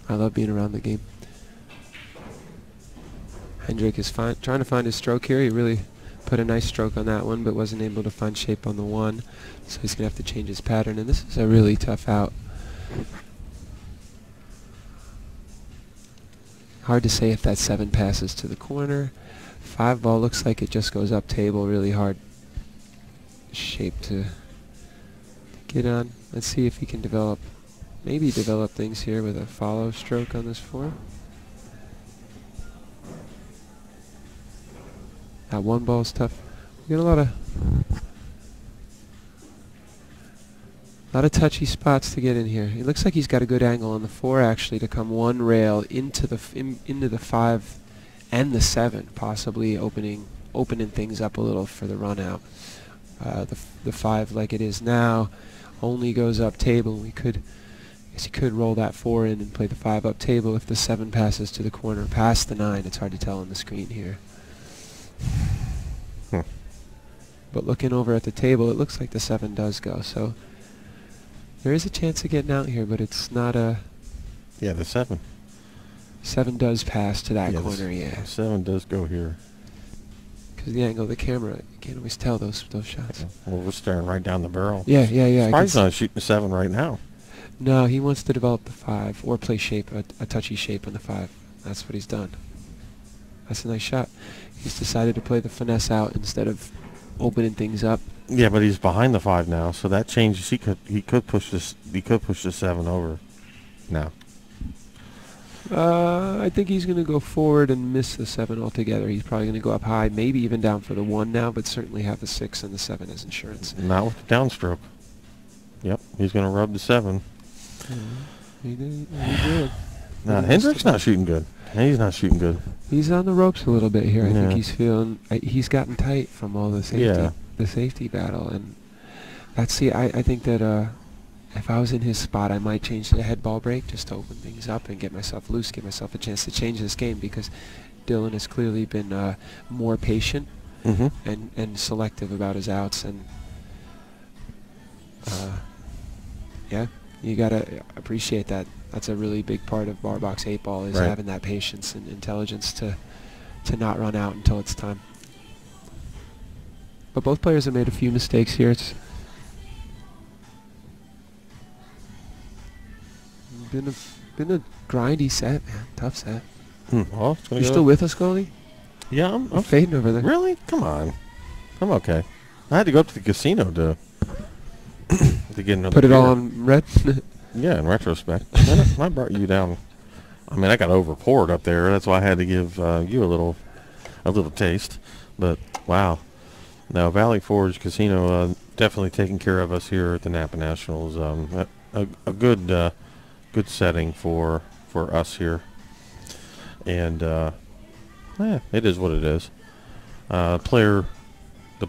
I love being around the game. Hendrick is trying to find his stroke here. He really put a nice stroke on that one, but wasn't able to find shape on the 1. So he's going to have to change his pattern, and this is a really tough out. Hard to say if that 7 passes to the corner. 5 ball looks like it just goes up table. Really hard shape to get on. Let's see if he can maybe develop things here with a follow stroke on this 4. That 1 ball is tough. We got a lot of touchy spots to get in here. It looks like he's got a good angle on the 4 actually to come 1 rail into the 5 and the 7, possibly opening things up a little for the run out. The 5, like it is now, only goes up table. I guess he could roll that 4 in and play the 5 up table if the 7 passes to the corner past the 9. It's hard to tell on the screen here. But looking over at the table, it looks like the 7 does go. So there is a chance of getting out here, but it's not a... Yeah, the 7. 7 does pass to that corner, yeah. 7 does go here. Because the angle of the camera, you can't always tell those shots. Well, we're staring right down the barrel. Yeah. Surprised he's not shooting the 7 right now. No, he wants to develop the 5 or play shape, a touchy shape on the 5. That's what he's done. That's a nice shot. He's decided to play the finesse out instead of opening things up. Yeah, but he's behind the 5 now, so that changes. He could push this. He could push the 7 over. Now. I think he's going to go forward and miss the 7 altogether. He's probably going to go up high, maybe even down for the 1 now, but certainly have the 6 and the 7 as insurance. Not with the downstroke. Yep, he's going to rub the 7. He did. Nah, Hendrick's not shooting good. He's not shooting good. He's on the ropes a little bit here. I think he's feeling. He's gotten tight from all the safety battle, and I think that if I was in his spot, I might change the head ball break just to open things up and get myself loose, give myself a chance to change this game, because Dylan has clearly been more patient and selective about his outs, and yeah, you gotta appreciate that. That's a really big part of bar box 8 ball, is having that patience and intelligence to not run out until it's time. But both players have made a few mistakes here. It's been a grindy set, man. Tough set. Well, You still with us, Goldie? Yeah, I'm fading over there. Really? Come on. I'm okay. I had to go up to the casino to get another Put it beer. all on red? Yeah, in retrospect. I brought you down. I mean, I got over-poured up there. That's why I had to give you a little taste. But, wow. Now, Valley Forge Casino definitely taking care of us here at the NAPA Nationals. A good setting for us here. And, it is what it is. The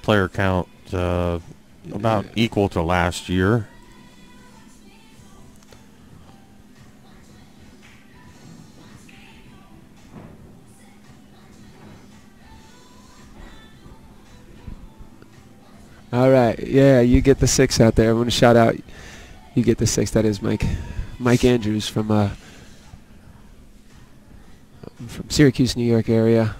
player count about equal to last year. All right, yeah, you get the 6 out there. I want to shout out. You get the 6. That is Mike Andrews from Syracuse, New York area,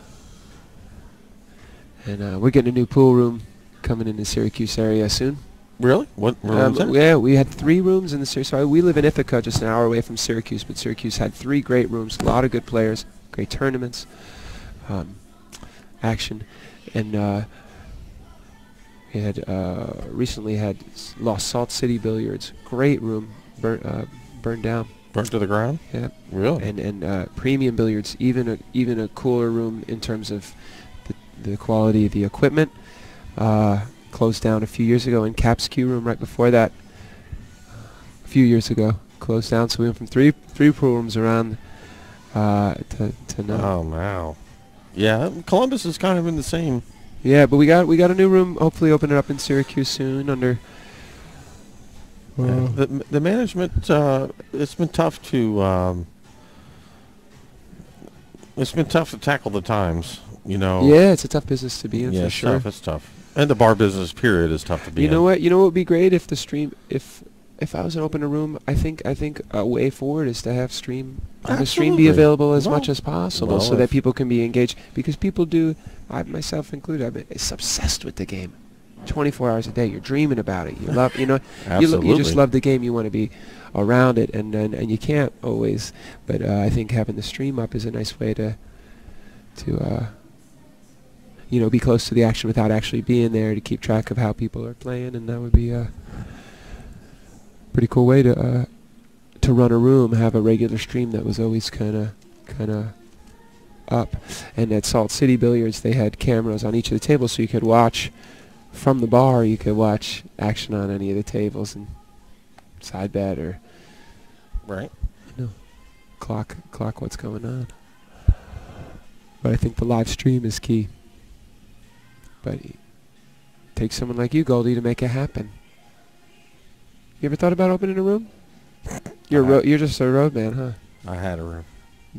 and we're getting a new pool room coming in the Syracuse area soon. Really? What room is it? Yeah, we had 3 rooms in the Syracuse. So we live in Ithaca, just an hour away from Syracuse, but Syracuse had 3 great rooms, a lot of good players, great tournaments, action, and. We had recently had lost Salt City Billiards. Great room, burned down. Burnt to the ground? Yeah. Really? And premium billiards, even a cooler room in terms of the quality of the equipment. Closed down a few years ago. And Cap's Q room right before that, few years ago. Closed down, so we went from three pool rooms around to now. Oh wow. Yeah, Columbus is kind of in the same. Yeah, but we got a new room. Hopefully, open it up in Syracuse soon. Under the management, it's been tough to tackle the times. You know. Yeah, it's a tough business to be in for sure. It's tough. And the bar business period is tough to be in. You know what? You know what would be great if the stream if I was to open a room, I think a way forward is to have the stream be available as much as possible, so that people can be engaged. Because people do, I myself included, I'm obsessed with the game. 24 hours a day, you're dreaming about it. You love, you just love the game. You want to be around it, and you can't always. But I think having the stream up is a nice way to be close to the action without actually being there, to keep track of how people are playing, and that would be pretty cool way to run a room, have a regular stream that was always kind of up. And at Salt City Billiards, they had cameras on each of the tables, so you could watch from the bar. You could watch action on any of the tables and side bet or clock what's going on. But I think the live stream is key. But it takes someone like you, Goldie, to make it happen. You ever thought about opening a room? You're just a road man, huh? I had a room.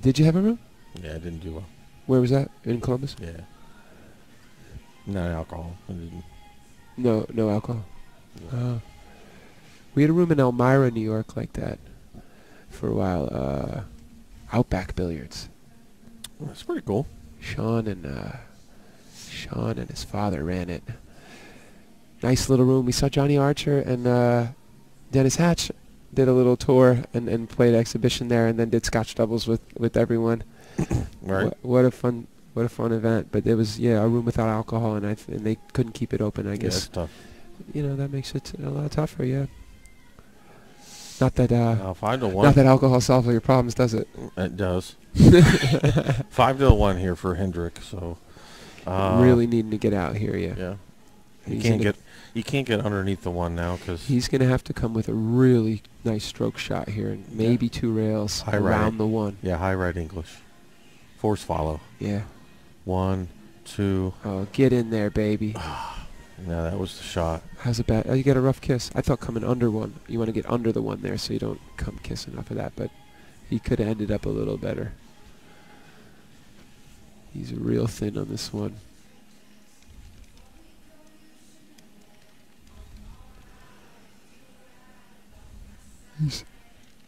Did you have a room? Yeah, I didn't do well. Where was that? In Columbus? Yeah. No alcohol. I didn't. No alcohol. Yeah. We had a room in Elmira, New York, like that for a while. Outback Billiards. That's pretty cool. Sean and his father ran it. Nice little room. We saw Johnny Archer and Dennis Hatch did a little tour and played exhibition there, and then did scotch doubles with everyone. Right. What a fun event. But it was a room without alcohol, and they couldn't keep it open. I guess. Yeah, it's tough. That makes it a lot tougher. Yeah. Not that 5-1. Not that alcohol solves all your problems, does it? It does. 5-1 here for Hendrick. So. Really needing to get out here. Yeah. Yeah. You can't get underneath the one now because he's going to have to come with a really nice stroke shot here and maybe two rails around the one. Yeah, high right English. Force follow. Yeah. 1, 2. Oh, get in there, baby. No, that was the shot. How's it bad? Oh, you got a rough kiss. I thought coming under one. You want to get under the one there so you don't come kissing off of that, but he could have ended up a little better. He's real thin on this one. He's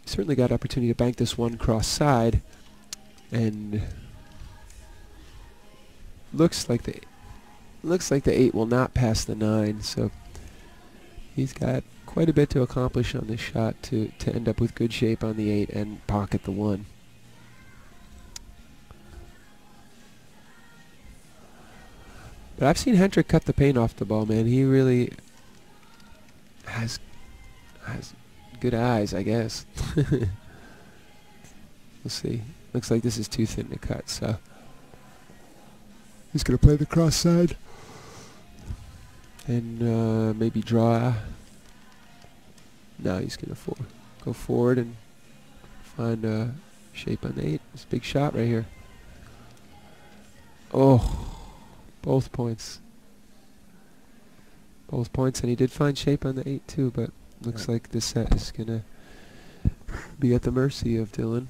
certainly got opportunity to bank this one cross side, and looks like the 8 will not pass the 9, so he's got quite a bit to accomplish on this shot to end up with good shape on the 8 and pocket the 1. But I've seen Hendrick cut the paint off the ball, man. He really has good eyes, I guess. We'll see. Looks like this is too thin to cut, so he's going to play the cross side and maybe draw. No, he's going to go forward and find a shape on the 8. It's a big shot right here. Oh. Both points. Both points, and he did find shape on the 8 too, but looks like this set is going to be at the mercy of Dylan.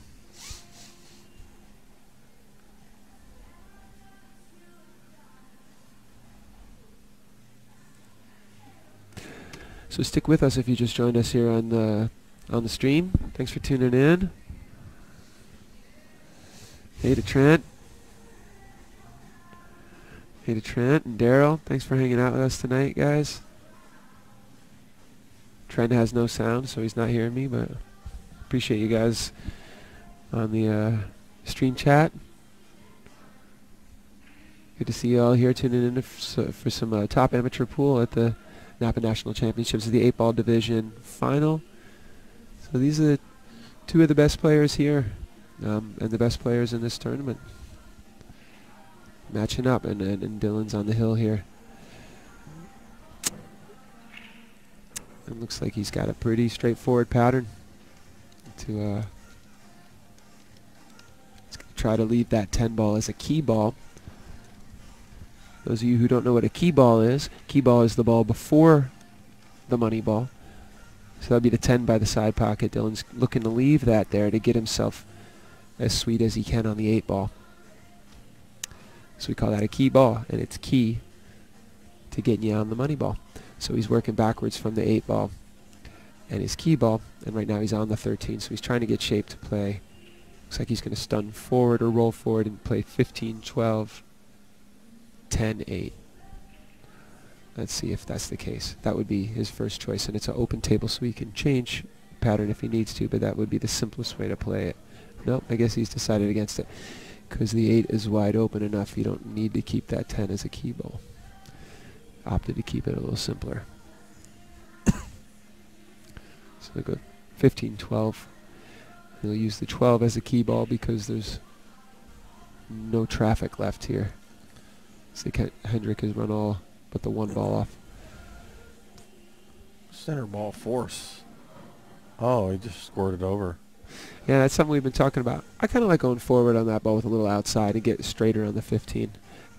So stick with us if you just joined us here on the stream. Thanks for tuning in. Hey to Trent. Hey to Trent and Daryl. Thanks for hanging out with us tonight, guys. Trent has no sound, so he's not hearing me, but appreciate you guys on the stream chat. Good to see you all here tuning in for some top amateur pool at the NAPA National Championships of the 8-ball division final. So these are two of the best players here and the best players in this tournament. Matching up, and Dylan's on the hill here. It looks like he's got a pretty straightforward pattern to try to leave that 10 ball as a key ball. Those of you who don't know what a key ball is the ball before the money ball. So that'll be the 10 by the side pocket. Dylan's looking to leave that there to get himself as sweet as he can on the 8 ball. So we call that a key ball, and it's key to getting you on the money ball. So he's working backwards from the 8 ball and his key ball, and right now he's on the 13, so he's trying to get shaped to play. Looks like he's going to stun forward or roll forward and play 15, 12, 10, 8. Let's see if that's the case. That would be his first choice, and it's an open table, so he can change pattern if he needs to, but that would be the simplest way to play it. Nope, I guess he's decided against it because the 8 is wide open enough. You don't need to keep that 10 as a key ball. Opted to keep it a little simpler. So they go 15, 12. He'll use the 12 as a key ball because there's no traffic left here. So Hendrick has run all but the 1 ball off. Center ball force. Oh, he just scored it over. Yeah, that's something we've been talking about. I kind of like going forward on that ball with a little outside and get straighter on the 15.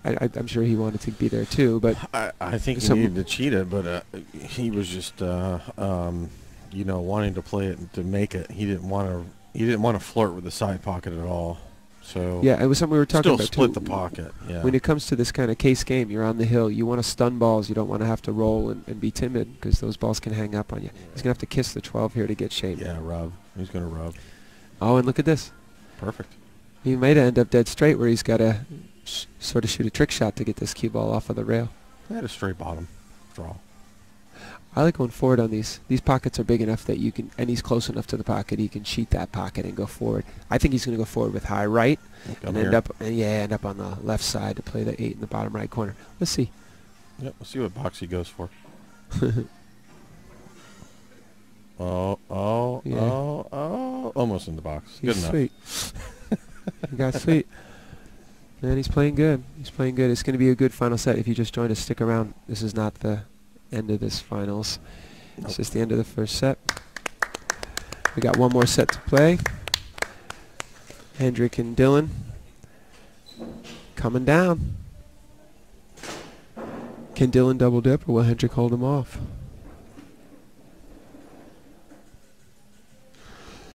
I'm sure he wanted to be there too, but I think he needed to cheat it, but he was just you know, wanting to play it and to make it. He didn't want to flirt with the side pocket at all. So yeah, it was something we were talking about still split too. the pocket. Yeah. When it comes to this kind of case game, you're on the hill. You want to stun balls. You don't want to have to roll and be timid because those balls can hang up on you. He's gonna have to kiss the 12 here to get shape. Yeah, rub. He's gonna rub. Oh, and look at this. Perfect. He might end up dead straight where he's got to sort of shoot a trick shot to get this cue ball off of the rail. I had a straight bottom draw. I like going forward on these. These pockets are big enough that you can, and he's close enough to the pocket, he can cheat that pocket and go forward. I think he's going to go forward with high right and end up on the left side to play the 8 in the bottom right corner. Let's see. Yep, let's see what box he goes for. Oh, almost in the box. He's good enough. Sweet. He got sweet. And he's playing good. He's playing good. It's going to be a good final set. If you just joined us, stick around. This is not the end of this finals. Nope. It's just the end of the first set. We got one more set to play. Hendrick and Dylan coming down. Can Dylan double dip or will Hendrick hold him off?